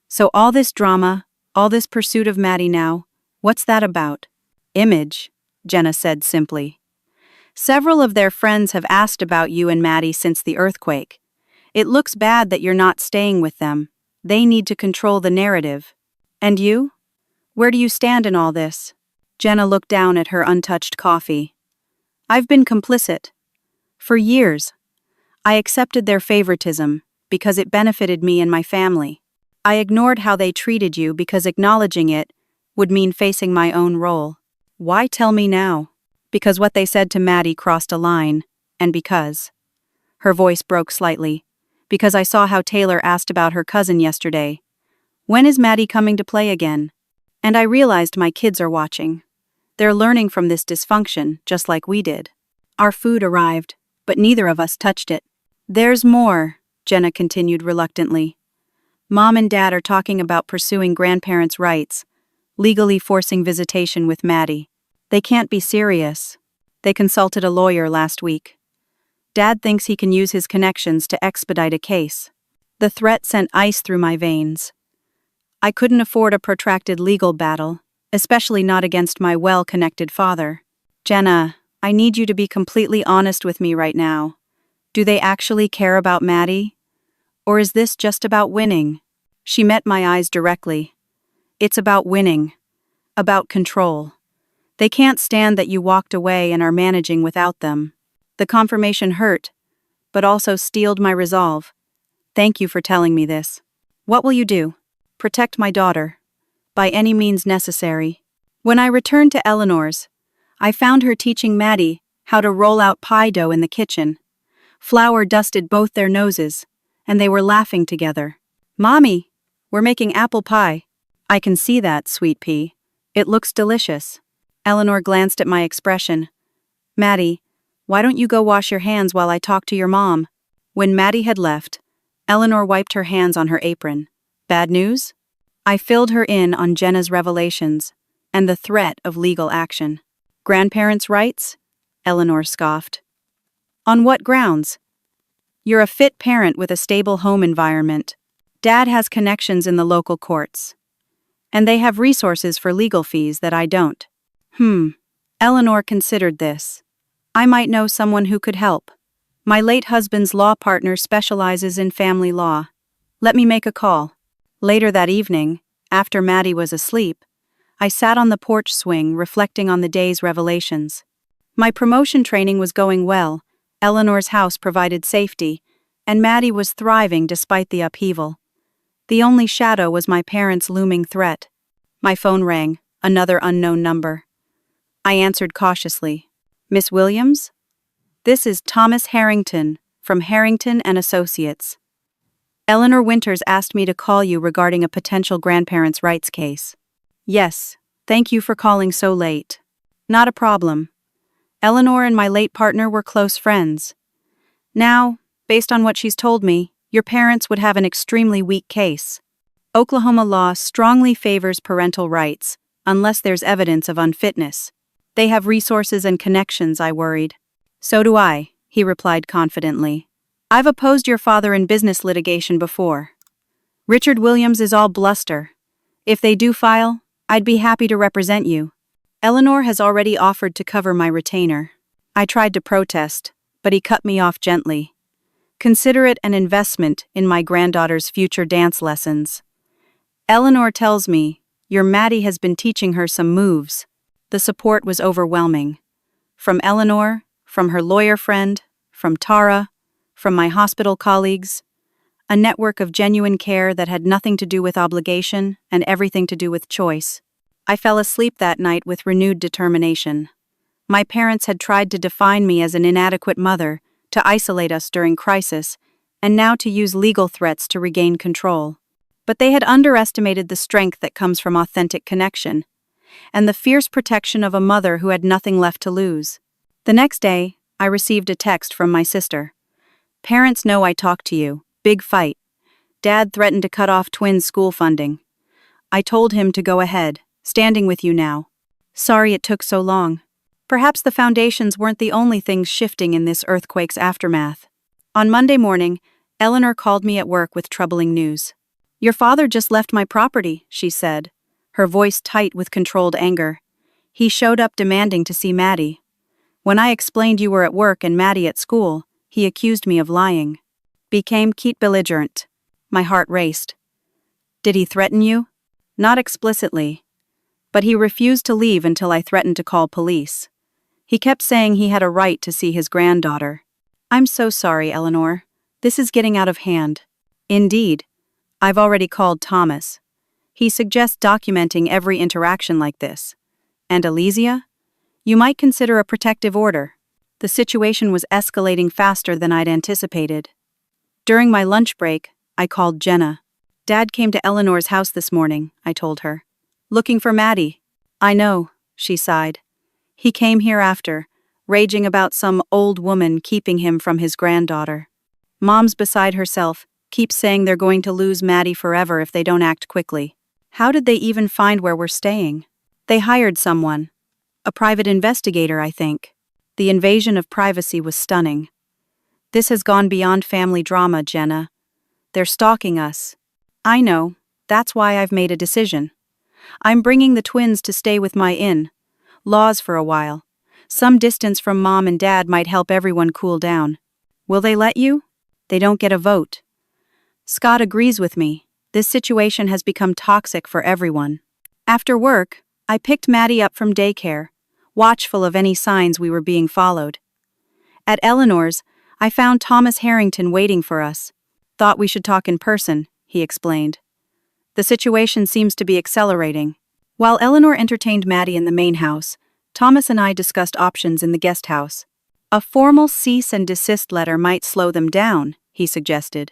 So all this drama, all this pursuit of Maddie now, what's that about? Image, Jenna said simply. Several of their friends have asked about you and Maddie since the earthquake. It looks bad that you're not staying with them. They need to control the narrative. And you? Where do you stand in all this? Jenna looked down at her untouched coffee. I've been complicit. For years. I accepted their favoritism because it benefited me and my family. I ignored how they treated you because acknowledging it would mean facing my own role. Why tell me now? Because what they said to Maddie crossed a line, and because. Her voice broke slightly. Because I saw how Taylor asked about her cousin yesterday. When is Maddie coming to play again? And I realized my kids are watching. They're learning from this dysfunction, just like we did. Our food arrived, but neither of us touched it. There's more, Jenna continued reluctantly. Mom and Dad are talking about pursuing grandparents' rights, legally forcing visitation with Maddie. They can't be serious. They consulted a lawyer last week. Dad thinks he can use his connections to expedite a case. The threat sent ice through my veins. I couldn't afford a protracted legal battle, especially not against my well-connected father. Jenna, I need you to be completely honest with me right now. Do they actually care about Maddie? Or is this just about winning? She met my eyes directly. It's about winning. About control. They can't stand that you walked away and are managing without them. The confirmation hurt, but also steeled my resolve. Thank you for telling me this. What will you do? Protect my daughter. By any means necessary. When I returned to Eleanor's, I found her teaching Maddie how to roll out pie dough in the kitchen. Flour dusted both their noses, and they were laughing together. Mommy, we're making apple pie. I can see that, sweet pea. It looks delicious. Eleanor glanced at my expression. Maddie, why don't you go wash your hands while I talk to your mom? When Maddie had left, Eleanor wiped her hands on her apron. Bad news? I filled her in on Jenna's revelations and the threat of legal action. Grandparents' rights? Eleanor scoffed. On what grounds? You're a fit parent with a stable home environment. Dad has connections in the local courts. And they have resources for legal fees that I don't. Eleanor considered this. I might know someone who could help. My late husband's law partner specializes in family law. Let me make a call. Later that evening, after Maddie was asleep, I sat on the porch swing reflecting on the day's revelations. My promotion training was going well, Eleanor's house provided safety, and Maddie was thriving despite the upheaval. The only shadow was my parents' looming threat. My phone rang, another unknown number. I answered cautiously. Miss Williams? This is Thomas Harrington, from Harrington and Associates. Eleanor Winters asked me to call you regarding a potential grandparents' rights case. Yes, thank you for calling so late. Not a problem. Eleanor and my late partner were close friends. Now, based on what she's told me, your parents would have an extremely weak case. Oklahoma law strongly favors parental rights, unless there's evidence of unfitness. They have resources and connections, I worried. So do I, he replied confidently. I've opposed your father in business litigation before. Richard Williams is all bluster. If they do file, I'd be happy to represent you. Eleanor has already offered to cover my retainer. I tried to protest, but he cut me off gently. Consider it an investment in my granddaughter's future dance lessons. Eleanor tells me your Maddie has been teaching her some moves. The support was overwhelming. From Eleanor, from her lawyer friend, from Tara, from my hospital colleagues, a network of genuine care that had nothing to do with obligation and everything to do with choice. I fell asleep that night with renewed determination. My parents had tried to define me as an inadequate mother, to isolate us during crisis, and now to use legal threats to regain control. But they had underestimated the strength that comes from authentic connection, and the fierce protection of a mother who had nothing left to lose. The next day, I received a text from my sister. Parents know I talked to you. Big fight. Dad threatened to cut off twins' school funding. I told him to go ahead, standing with you now. Sorry it took so long. Perhaps the foundations weren't the only things shifting in this earthquake's aftermath. On Monday morning, Eleanor called me at work with troubling news. Your father just left my property, she said, her voice tight with controlled anger. He showed up demanding to see Maddie. When I explained you were at work and Maddie at school, he accused me of lying. became Keat belligerent. My heart raced. Did he threaten you? Not explicitly. But he refused to leave until I threatened to call police. He kept saying he had a right to see his granddaughter. I'm so sorry, Eleanor. This is getting out of hand. Indeed. I've already called Thomas. He suggests documenting every interaction like this. And Alesia? You might consider a protective order. The situation was escalating faster than I'd anticipated. During my lunch break, I called Jenna. Dad came to Eleanor's house this morning, I told her. Looking for Maddie. I know, she sighed. He came here after, raging about some old woman keeping him from his granddaughter. Mom's beside herself, keeps saying they're going to lose Maddie forever if they don't act quickly. How did they even find where we're staying? They hired someone. A private investigator, I think. The invasion of privacy was stunning. This has gone beyond family drama, Jenna. They're stalking us. I know. That's why I've made a decision. I'm bringing the twins to stay with my in-laws for a while. Some distance from Mom and Dad might help everyone cool down. Will they let you? They don't get a vote. Scott agrees with me. This situation has become toxic for everyone. After work, I picked Maddie up from daycare, watchful of any signs we were being followed. At Eleanor's, I found Thomas Harrington waiting for us. Thought we should talk in person, he explained. The situation seems to be accelerating. While Eleanor entertained Maddie in the main house, Thomas and I discussed options in the guest house. A formal cease and desist letter might slow them down, he suggested.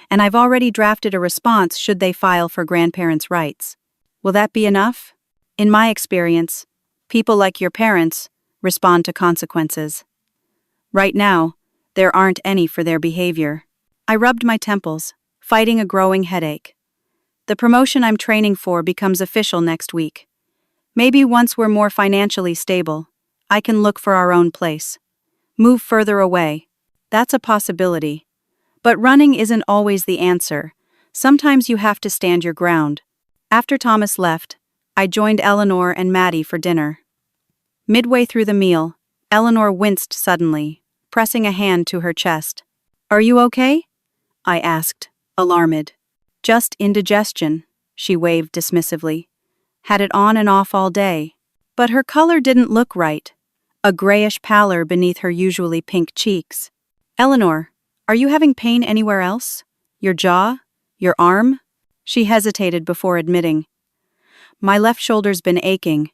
And I've already drafted a response should they file for grandparents' rights. Will that be enough? In my experience, people like your parents respond to consequences. Right now, there aren't any for their behavior. I rubbed my temples, fighting a growing headache. The promotion I'm training for becomes official next week. Maybe once we're more financially stable, I can look for our own place. Move further away. That's a possibility. But running isn't always the answer. Sometimes you have to stand your ground. After Thomas left, I joined Eleanor and Maddie for dinner. Midway through the meal, Eleanor winced suddenly, pressing a hand to her chest. Are you okay? I asked, alarmed. Just indigestion, she waved dismissively. Had it on and off all day. But her color didn't look right. A grayish pallor beneath her usually pink cheeks. Eleanor, are you having pain anywhere else? Your jaw? Your arm? She hesitated before admitting. My left shoulder's been aching.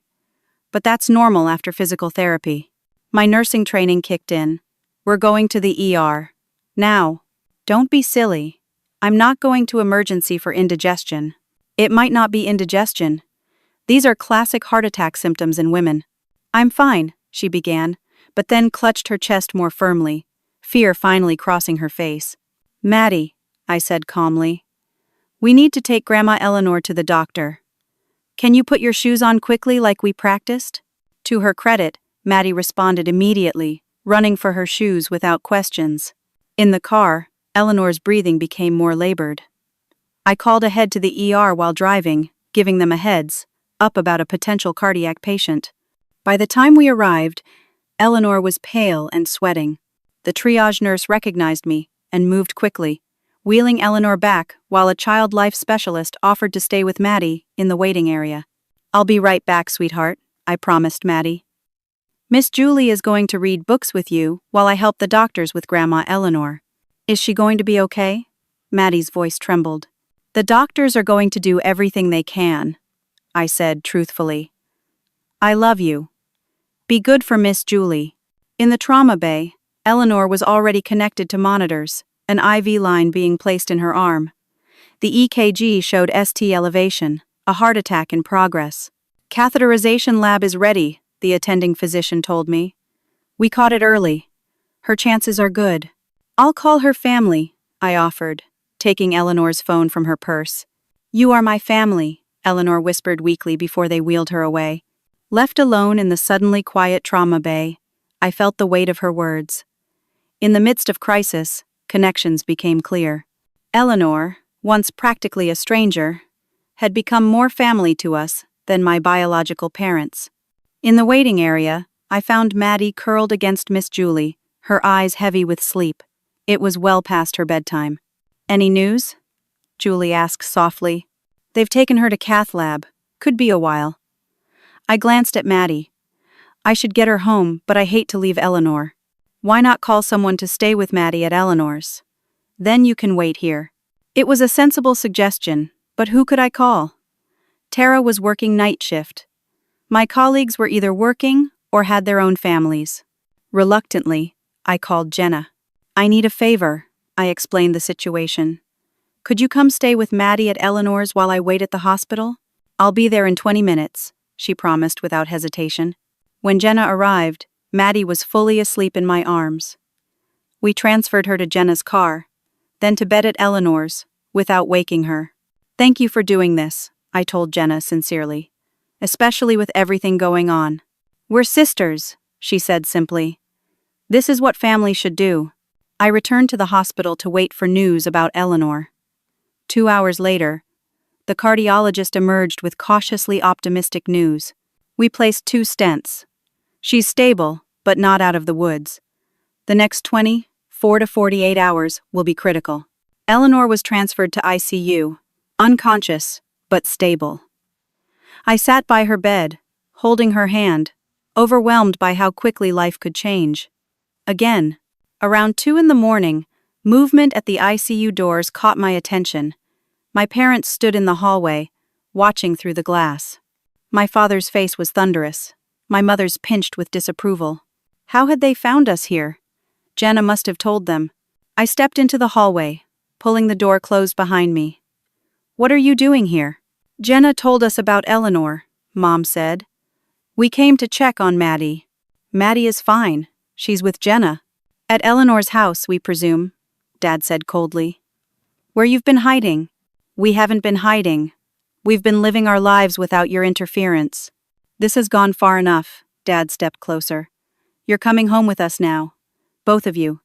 But that's normal after physical therapy. My nursing training kicked in. We're going to the ER. Now. Don't be silly. I'm not going to emergency for indigestion. It might not be indigestion. These are classic heart attack symptoms in women. I'm fine, she began, but then clutched her chest more firmly, fear finally crossing her face. Maddie, I said calmly. We need to take Grandma Eleanor to the doctor. Can you put your shoes on quickly like we practiced? To her credit, Maddie responded immediately, running for her shoes without questions. In the car, Eleanor's breathing became more labored. I called ahead to the ER while driving, giving them a heads up about a potential cardiac patient. By the time we arrived, Eleanor was pale and sweating. The triage nurse recognized me and moved quickly, wheeling Eleanor back while a child life specialist offered to stay with Maddie in the waiting area. I'll be right back, sweetheart, I promised Maddie. Miss Julie is going to read books with you while I help the doctors with Grandma Eleanor. Is she going to be okay? Maddie's voice trembled. The doctors are going to do everything they can, I said truthfully. I love you. Be good for Miss Julie. In the trauma bay, Eleanor was already connected to monitors, an IV line being placed in her arm. The EKG showed ST elevation, a heart attack in progress. Catheterization lab is ready, the attending physician told me. We caught it early. Her chances are good. I'll call her family, I offered, taking Eleanor's phone from her purse. You are my family, Eleanor whispered weakly before they wheeled her away. Left alone in the suddenly quiet trauma bay, I felt the weight of her words. In the midst of crisis, connections became clear. Eleanor, once practically a stranger, had become more family to us than my biological parents. In the waiting area, I found Maddie curled against Miss Julie, her eyes heavy with sleep. It was well past her bedtime. Any news? Julie asked softly. They've taken her to cath lab. Could be a while. I glanced at Maddie. I should get her home, but I hate to leave Eleanor. Why not call someone to stay with Maddie at Eleanor's? Then you can wait here. It was a sensible suggestion, but who could I call? Tara was working night shift. My colleagues were either working or had their own families. Reluctantly, I called Jenna. I need a favor, I explained the situation. Could you come stay with Maddie at Eleanor's while I wait at the hospital? I'll be there in 20 minutes, she promised without hesitation. When Jenna arrived, Maddie was fully asleep in my arms. We transferred her to Jenna's car, then to bed at Eleanor's, without waking her. Thank you for doing this, I told Jenna sincerely. Especially with everything going on. We're sisters, she said simply. This is what family should do. I returned to the hospital to wait for news about Eleanor. 2 hours later, the cardiologist emerged with cautiously optimistic news. We placed 2 stents. She's stable, but not out of the woods. The next 24 to 48 hours will be critical. Eleanor was transferred to ICU, unconscious, but stable. I sat by her bed, holding her hand, overwhelmed by how quickly life could change. Again, around 2 in the morning, movement at the ICU doors caught my attention. My parents stood in the hallway, watching through the glass. My father's face was thunderous, my mother's pinched with disapproval. How had they found us here? Jenna must have told them. I stepped into the hallway, pulling the door closed behind me. What are you doing here? Jenna told us about Eleanor, Mom said. We came to check on Maddie. Maddie is fine. She's with Jenna. At Eleanor's house, we presume, Dad said coldly. Where you've been hiding? We haven't been hiding. We've been living our lives without your interference. This has gone far enough, Dad stepped closer. You're coming home with us now. Both of you.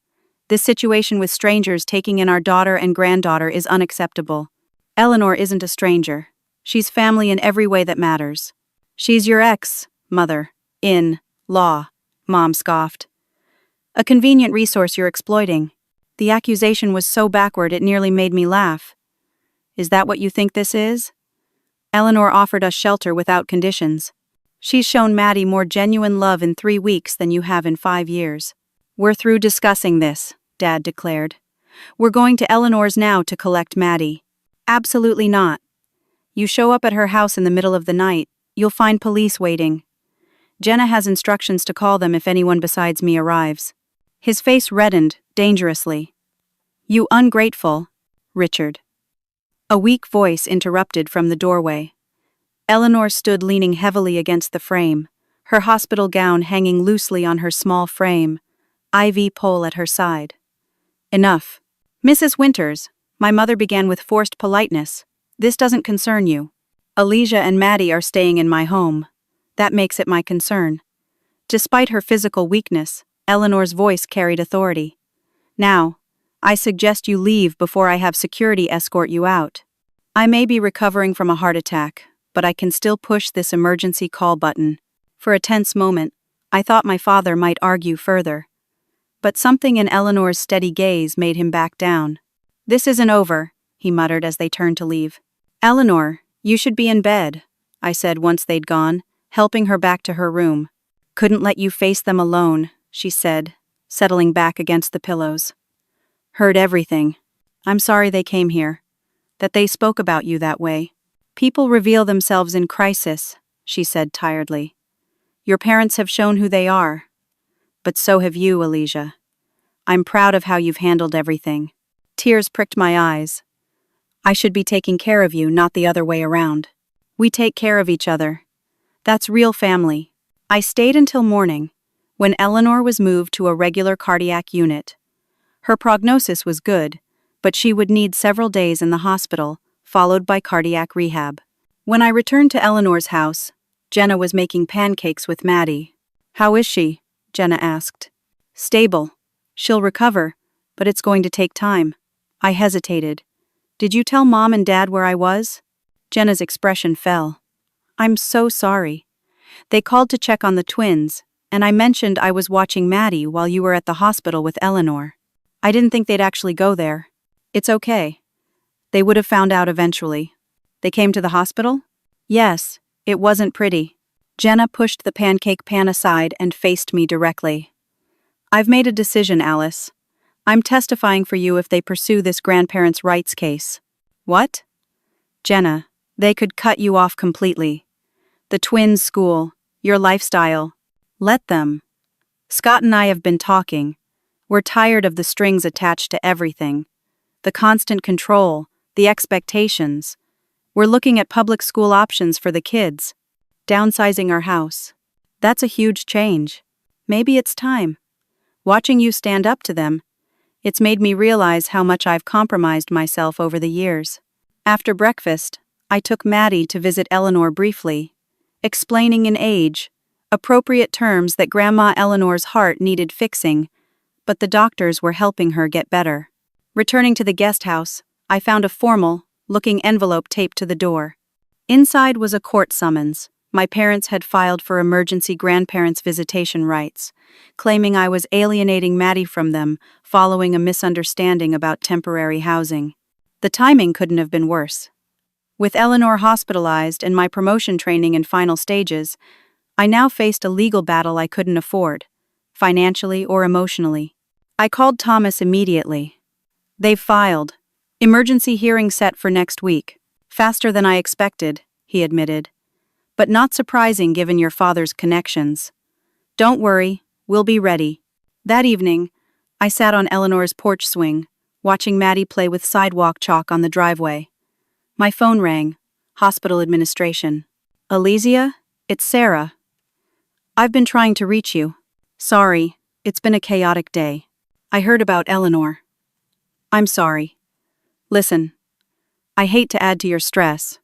This situation with strangers taking in our daughter and granddaughter is unacceptable. Eleanor isn't a stranger. She's family in every way that matters. She's your ex-mother-in-law, Mom scoffed. A convenient resource you're exploiting. The accusation was so backward it nearly made me laugh. Is that what you think this is? Eleanor offered us shelter without conditions. She's shown Maddie more genuine love in 3 weeks than you have in 5 years. We're through discussing this, Dad declared. We're going to Eleanor's now to collect Maddie. Absolutely not. You show up at her house in the middle of the night, you'll find police waiting. Jenna has instructions to call them if anyone besides me arrives. His face reddened, dangerously. You ungrateful, Richard. A weak voice interrupted from the doorway. Eleanor stood leaning heavily against the frame, her hospital gown hanging loosely on her small frame, IV pole at her side. Enough. Mrs. Winters, my mother began with forced politeness. This doesn't concern you. Alicia and Maddie are staying in my home. That makes it my concern. Despite her physical weakness, Eleanor's voice carried authority. Now, I suggest you leave before I have security escort you out. I may be recovering from a heart attack, but I can still push this emergency call button. For a tense moment, I thought my father might argue further. But something in Eleanor's steady gaze made him back down. This isn't over, he muttered as they turned to leave. Eleanor, you should be in bed, I said once they'd gone, helping her back to her room. Couldn't let you face them alone, she said, settling back against the pillows. Heard everything. I'm sorry they came here. That they spoke about you that way. People reveal themselves in crisis, she said tiredly. Your parents have shown who they are. But so have you, Alicia. I'm proud of how you've handled everything. Tears pricked my eyes. I should be taking care of you, not the other way around. We take care of each other. That's real family. I stayed until morning, when Eleanor was moved to a regular cardiac unit. Her prognosis was good, but she would need several days in the hospital, followed by cardiac rehab. When I returned to Eleanor's house, Jenna was making pancakes with Maddie. How is she? Jenna asked. Stable. She'll recover, but it's going to take time. I hesitated. Did you tell Mom and Dad where I was? Jenna's expression fell. I'm so sorry. They called to check on the twins, and I mentioned I was watching Maddie while you were at the hospital with Eleanor. I didn't think they'd actually go there. It's okay. They would have found out eventually. They came to the hospital? Yes, it wasn't pretty. Jenna pushed the pancake pan aside and faced me directly. I've made a decision, Alice. I'm testifying for you if they pursue this grandparents' rights case. What? Jenna, they could cut you off completely. The twins' school, your lifestyle. Let them. Scott and I have been talking. We're tired of the strings attached to everything. The constant control, the expectations. We're looking at public school options for the kids. Downsizing our house. That's a huge change. Maybe it's time. Watching you stand up to them, it's made me realize how much I've compromised myself over the years. After breakfast, I took Maddie to visit Eleanor briefly, explaining in age, appropriate terms that Grandma Eleanor's heart needed fixing, but the doctors were helping her get better. Returning to the guest house, I found a formal-looking envelope taped to the door. Inside was a court summons. My parents had filed for emergency grandparents' visitation rights, claiming I was alienating Maddie from them following a misunderstanding about temporary housing. The timing couldn't have been worse. With Eleanor hospitalized and my promotion training in final stages, I now faced a legal battle I couldn't afford, financially or emotionally. I called Thomas immediately. They've filed. Emergency hearing set for next week. Faster than I expected, he admitted. But not surprising given your father's connections. Don't worry, we'll be ready. That evening, I sat on Eleanor's porch swing, watching Maddie play with sidewalk chalk on the driveway. My phone rang. Hospital administration. Alizia, it's Sarah. I've been trying to reach you. Sorry, it's been a chaotic day. I heard about Eleanor. I'm sorry. Listen, I hate to add to your stress,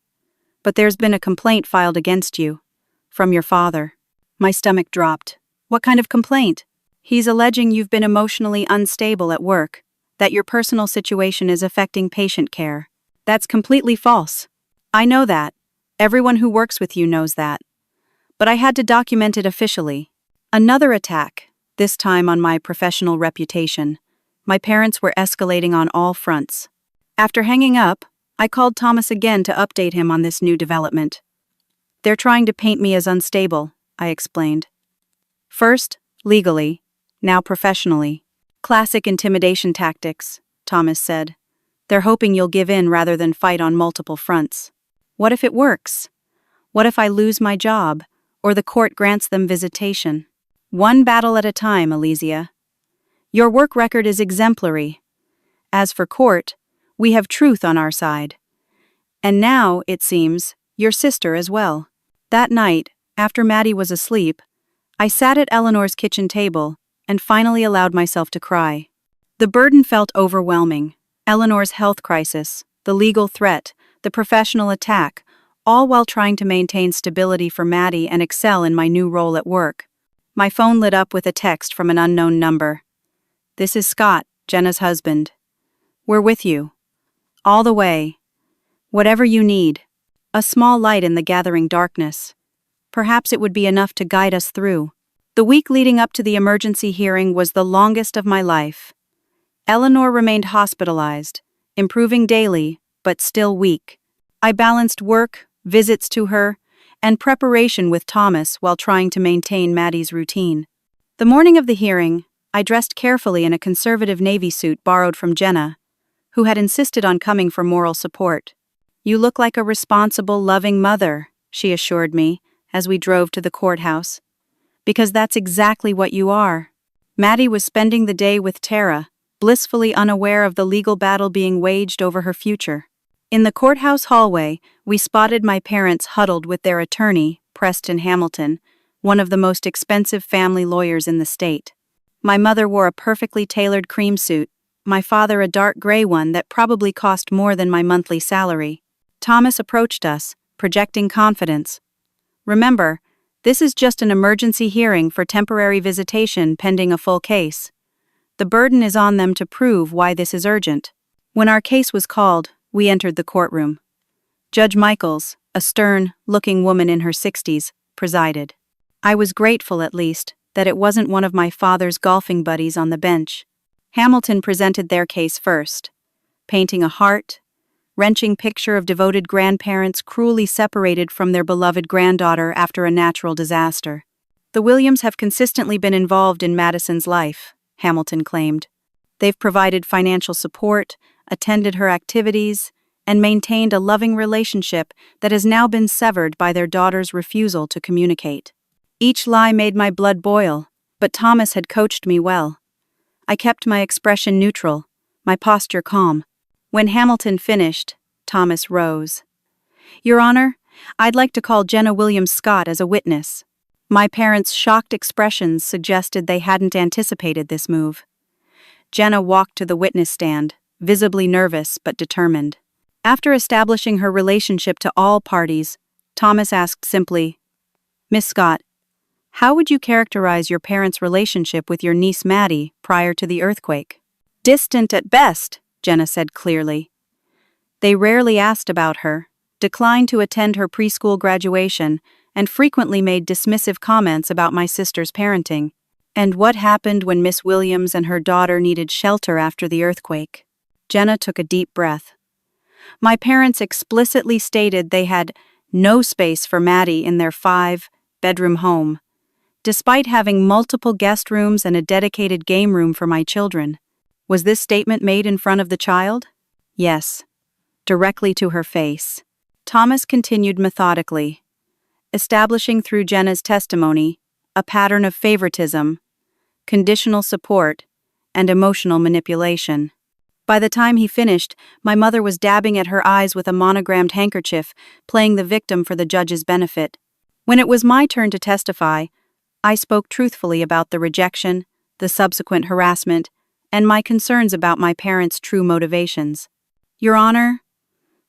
but there's been a complaint filed against you, from your father. My stomach dropped. What kind of complaint? He's alleging you've been emotionally unstable at work, that your personal situation is affecting patient care. That's completely false. I know that. Everyone who works with you knows that. But I had to document it officially. Another attack, this time on my professional reputation. My parents were escalating on all fronts. After hanging up, I called Thomas again to update him on this new development. They're trying to paint me as unstable, I explained. First, legally, now professionally. Classic intimidation tactics, Thomas said. They're hoping you'll give in rather than fight on multiple fronts. What if it works? What if I lose my job, or the court grants them visitation? One battle at a time, Alizia. Your work record is exemplary. As for court, we have truth on our side. And now, it seems, your sister as well. That night, after Maddie was asleep, I sat at Eleanor's kitchen table and finally allowed myself to cry. The burden felt overwhelming. Eleanor's health crisis, the legal threat, the professional attack, all while trying to maintain stability for Maddie and excel in my new role at work. My phone lit up with a text from an unknown number. This is Scott, Jenna's husband. We're with you. All the way. Whatever you need. A small light in the gathering darkness. Perhaps it would be enough to guide us through. The week leading up to the emergency hearing was the longest of my life. Eleanor remained hospitalized, improving daily, but still weak. I balanced work, visits to her, and preparation with Thomas while trying to maintain Maddie's routine. The morning of the hearing, I dressed carefully in a conservative navy suit borrowed from Jenna, who had insisted on coming for moral support. You look like a responsible, loving mother, she assured me as we drove to the courthouse. Because that's exactly what you are. Maddie was spending the day with Tara, blissfully unaware of the legal battle being waged over her future. In the courthouse hallway, we spotted my parents huddled with their attorney, Preston Hamilton, one of the most expensive family lawyers in the state. My mother wore a perfectly tailored cream suit, my father a dark gray one that probably cost more than my monthly salary. Thomas approached us, projecting confidence. Remember, this is just an emergency hearing for temporary visitation pending a full case. The burden is on them to prove why this is urgent. When our case was called, we entered the courtroom. Judge Michaels, a stern-looking woman in her 60s, presided. I was grateful, at least, that it wasn't one of my father's golfing buddies on the bench. Hamilton presented their case first, painting a heart-wrenching picture of devoted grandparents cruelly separated from their beloved granddaughter after a natural disaster. The Williams have consistently been involved in Madison's life, Hamilton claimed. They've provided financial support, attended her activities, and maintained a loving relationship that has now been severed by their daughter's refusal to communicate. Each lie made my blood boil, but Thomas had coached me well. I kept my expression neutral, my posture calm. When Hamilton finished, Thomas rose. "Your Honor, I'd like to call Jenna Williams Scott as a witness." My parents' shocked expressions suggested they hadn't anticipated this move. Jenna walked to the witness stand, visibly nervous but determined. After establishing her relationship to all parties, Thomas asked simply, "Miss Scott, how would you characterize your parents' relationship with your niece Maddie prior to the earthquake?" "Distant at best," Jenna said clearly. "They rarely asked about her, declined to attend her preschool graduation, and frequently made dismissive comments about my sister's parenting." "And what happened when Miss Williams and her daughter needed shelter after the earthquake?" Jenna took a deep breath. "My parents explicitly stated they had no space for Maddie in their 5-bedroom home, despite having multiple guest rooms and a dedicated game room for my children." "Was this statement made in front of the child?" "Yes, directly to her face." Thomas continued methodically, establishing through Jenna's testimony a pattern of favoritism, conditional support, and emotional manipulation. By the time he finished, my mother was dabbing at her eyes with a monogrammed handkerchief, playing the victim for the judge's benefit. When it was my turn to testify, I spoke truthfully about the rejection, the subsequent harassment, and my concerns about my parents' true motivations. "Your Honor,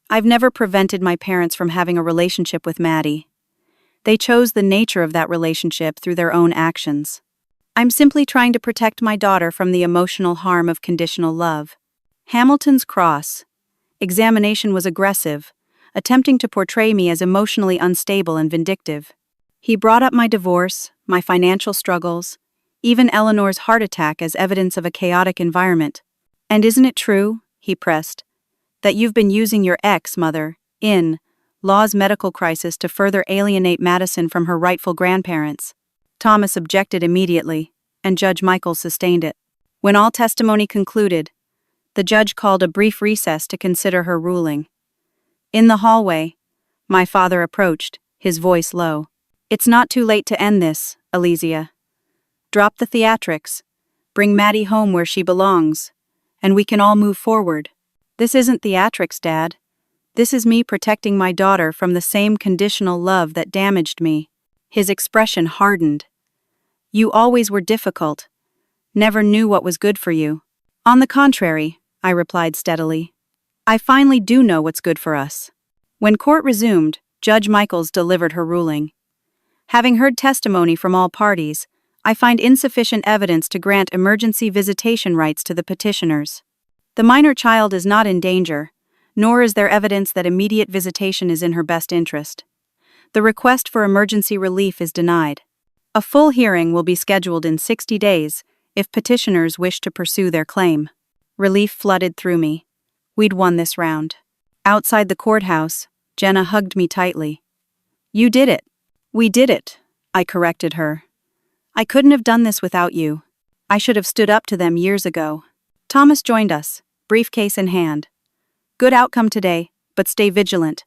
I've never prevented my parents from having a relationship with Maddie. They chose the nature of that relationship through their own actions. I'm simply trying to protect my daughter from the emotional harm of conditional love." Hamilton's cross-examination was aggressive, attempting to portray me as emotionally unstable and vindictive. He brought up my divorce, my financial struggles, even Eleanor's heart attack as evidence of a chaotic environment. "And isn't it true," he pressed, "that you've been using your ex-mother, in-law's medical crisis to further alienate Madison from her rightful grandparents?" Thomas objected immediately, and Judge Michaels sustained it. When all testimony concluded, the judge called a brief recess to consider her ruling. In the hallway, my father approached, his voice low. "It's not too late to end this, Alesia. Drop the theatrics, bring Maddie home where she belongs, and we can all move forward." "This isn't theatrics, Dad. This is me protecting my daughter from the same conditional love that damaged me." His expression hardened. "You always were difficult, never knew what was good for you." "On the contrary," I replied steadily, "I finally do know what's good for us." When court resumed, Judge Michaels delivered her ruling. "Having heard testimony from all parties, I find insufficient evidence to grant emergency visitation rights to the petitioners. The minor child is not in danger, nor is there evidence that immediate visitation is in her best interest. The request for emergency relief is denied. A full hearing will be scheduled in 60 days if petitioners wish to pursue their claim." Relief flooded through me. We'd won this round. Outside the courthouse, Jenna hugged me tightly. "You did it." "We did it," I corrected her. "I couldn't have done this without you. I should have stood up to them years ago." Thomas joined us, briefcase in hand. "Good outcome today, but stay vigilant.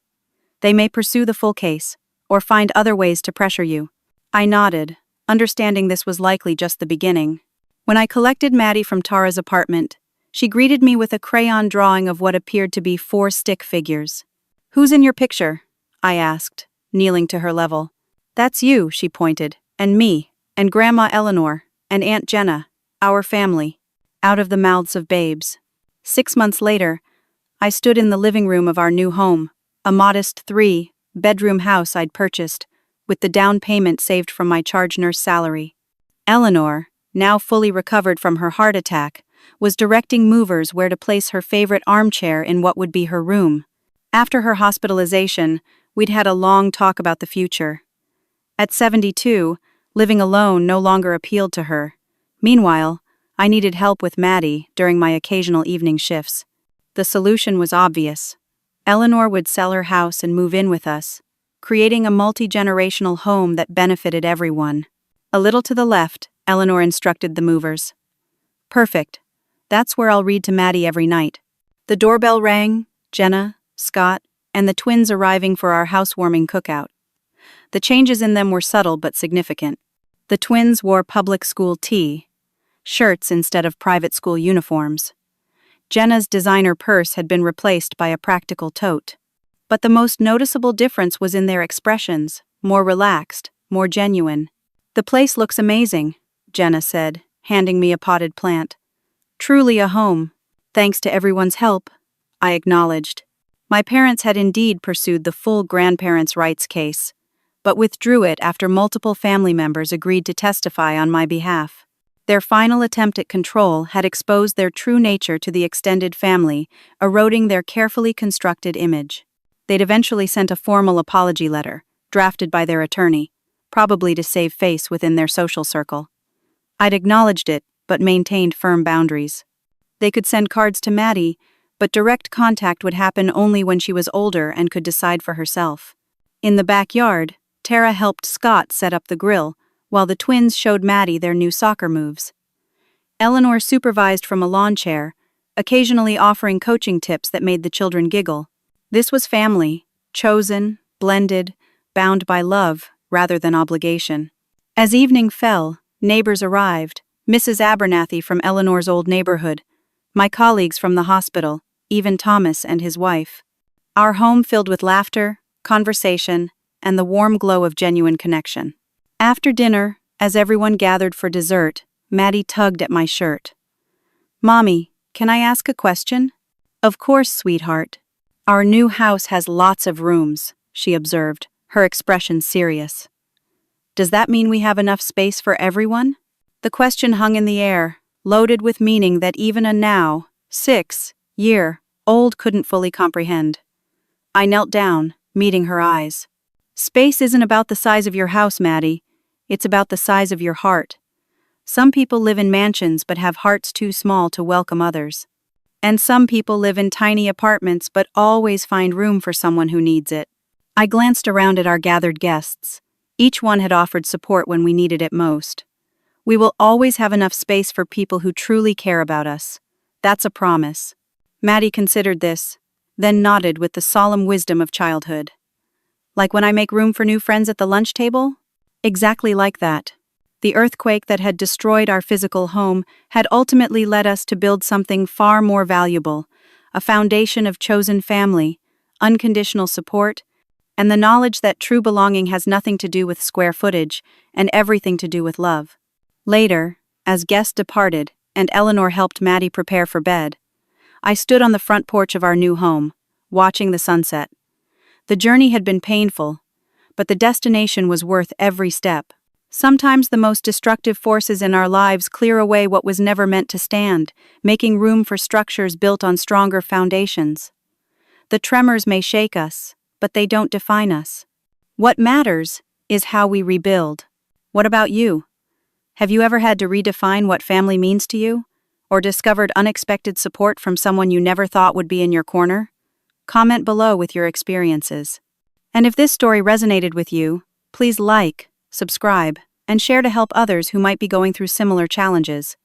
They may pursue the full case, or find other ways to pressure you." I nodded, understanding this was likely just the beginning. When I collected Maddie from Tara's apartment, she greeted me with a crayon drawing of what appeared to be 4 stick figures. "Who's in your picture?" I asked, kneeling to her level. "That's you," she pointed, "and me, and Grandma Eleanor, and Aunt Jenna, our family." Out of the mouths of babes. 6 months later, I stood in the living room of our new home, a modest 3-bedroom house I'd purchased, with the down payment saved from my charge nurse salary. Eleanor, now fully recovered from her heart attack, was directing movers where to place her favorite armchair in what would be her room. After her hospitalization, we'd had a long talk about the future. At 72, living alone no longer appealed to her. Meanwhile, I needed help with Maddie during my occasional evening shifts. The solution was obvious. Eleanor would sell her house and move in with us, creating a multi-generational home that benefited everyone. A little to the left, Eleanor instructed the movers. Perfect. That's where I'll read to Maddie every night. The doorbell rang, Jenna, Scott, and the twins arriving for our housewarming cookout. The changes in them were subtle but significant. The twins wore public school tee, shirts instead of private school uniforms. Jenna's designer purse had been replaced by a practical tote. But the most noticeable difference was in their expressions, more relaxed, more genuine. "The place looks amazing," Jenna said, handing me a potted plant. "Truly a home. Thanks to everyone's help," I acknowledged. My parents had indeed pursued the full grandparents' rights case, but withdrew it after multiple family members agreed to testify on my behalf. Their final attempt at control had exposed their true nature to the extended family, eroding their carefully constructed image. They'd eventually sent a formal apology letter, drafted by their attorney, probably to save face within their social circle. I'd acknowledged it, but maintained firm boundaries. They could send cards to Maddie, but direct contact would happen only when she was older and could decide for herself. In the backyard, Tara helped Scott set up the grill, while the twins showed Maddie their new soccer moves. Eleanor supervised from a lawn chair, occasionally offering coaching tips that made the children giggle. This was family, chosen, blended, bound by love rather than obligation. As evening fell, neighbors arrived, Mrs. Abernathy from Eleanor's old neighborhood, my colleagues from the hospital, even Thomas and his wife. Our home filled with laughter, conversation, and the warm glow of genuine connection. After dinner, as everyone gathered for dessert, Maddie tugged at my shirt. "Mommy, can I ask a question?" "Of course, sweetheart." "Our new house has lots of rooms," she observed, her expression serious. "Does that mean we have enough space for everyone?" The question hung in the air, loaded with meaning that even a now, 6-year-old couldn't fully comprehend. I knelt down, meeting her eyes. "Space isn't about the size of your house, Maddie. It's about the size of your heart. Some people live in mansions but have hearts too small to welcome others. And some people live in tiny apartments but always find room for someone who needs it." I glanced around at our gathered guests. Each one had offered support when we needed it most. "We will always have enough space for people who truly care about us. That's a promise." Maddie considered this, then nodded with the solemn wisdom of childhood. "Like when I make room for new friends at the lunch table?" Exactly like that. The earthquake that had destroyed our physical home had ultimately led us to build something far more valuable, a foundation of chosen family, unconditional support, and the knowledge that true belonging has nothing to do with square footage and everything to do with love. Later, as guests departed and Eleanor helped Maddie prepare for bed, I stood on the front porch of our new home, watching the sunset. The journey had been painful, but the destination was worth every step. Sometimes the most destructive forces in our lives clear away what was never meant to stand, making room for structures built on stronger foundations. The tremors may shake us, but they don't define us. What matters is how we rebuild. What about you? Have you ever had to redefine what family means to you? Or discovered unexpected support from someone you never thought would be in your corner? Comment below with your experiences. And if this story resonated with you, please like, subscribe, and share to help others who might be going through similar challenges.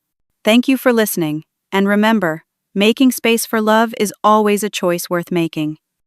Thank you for listening, and remember, making space for love is always a choice worth making.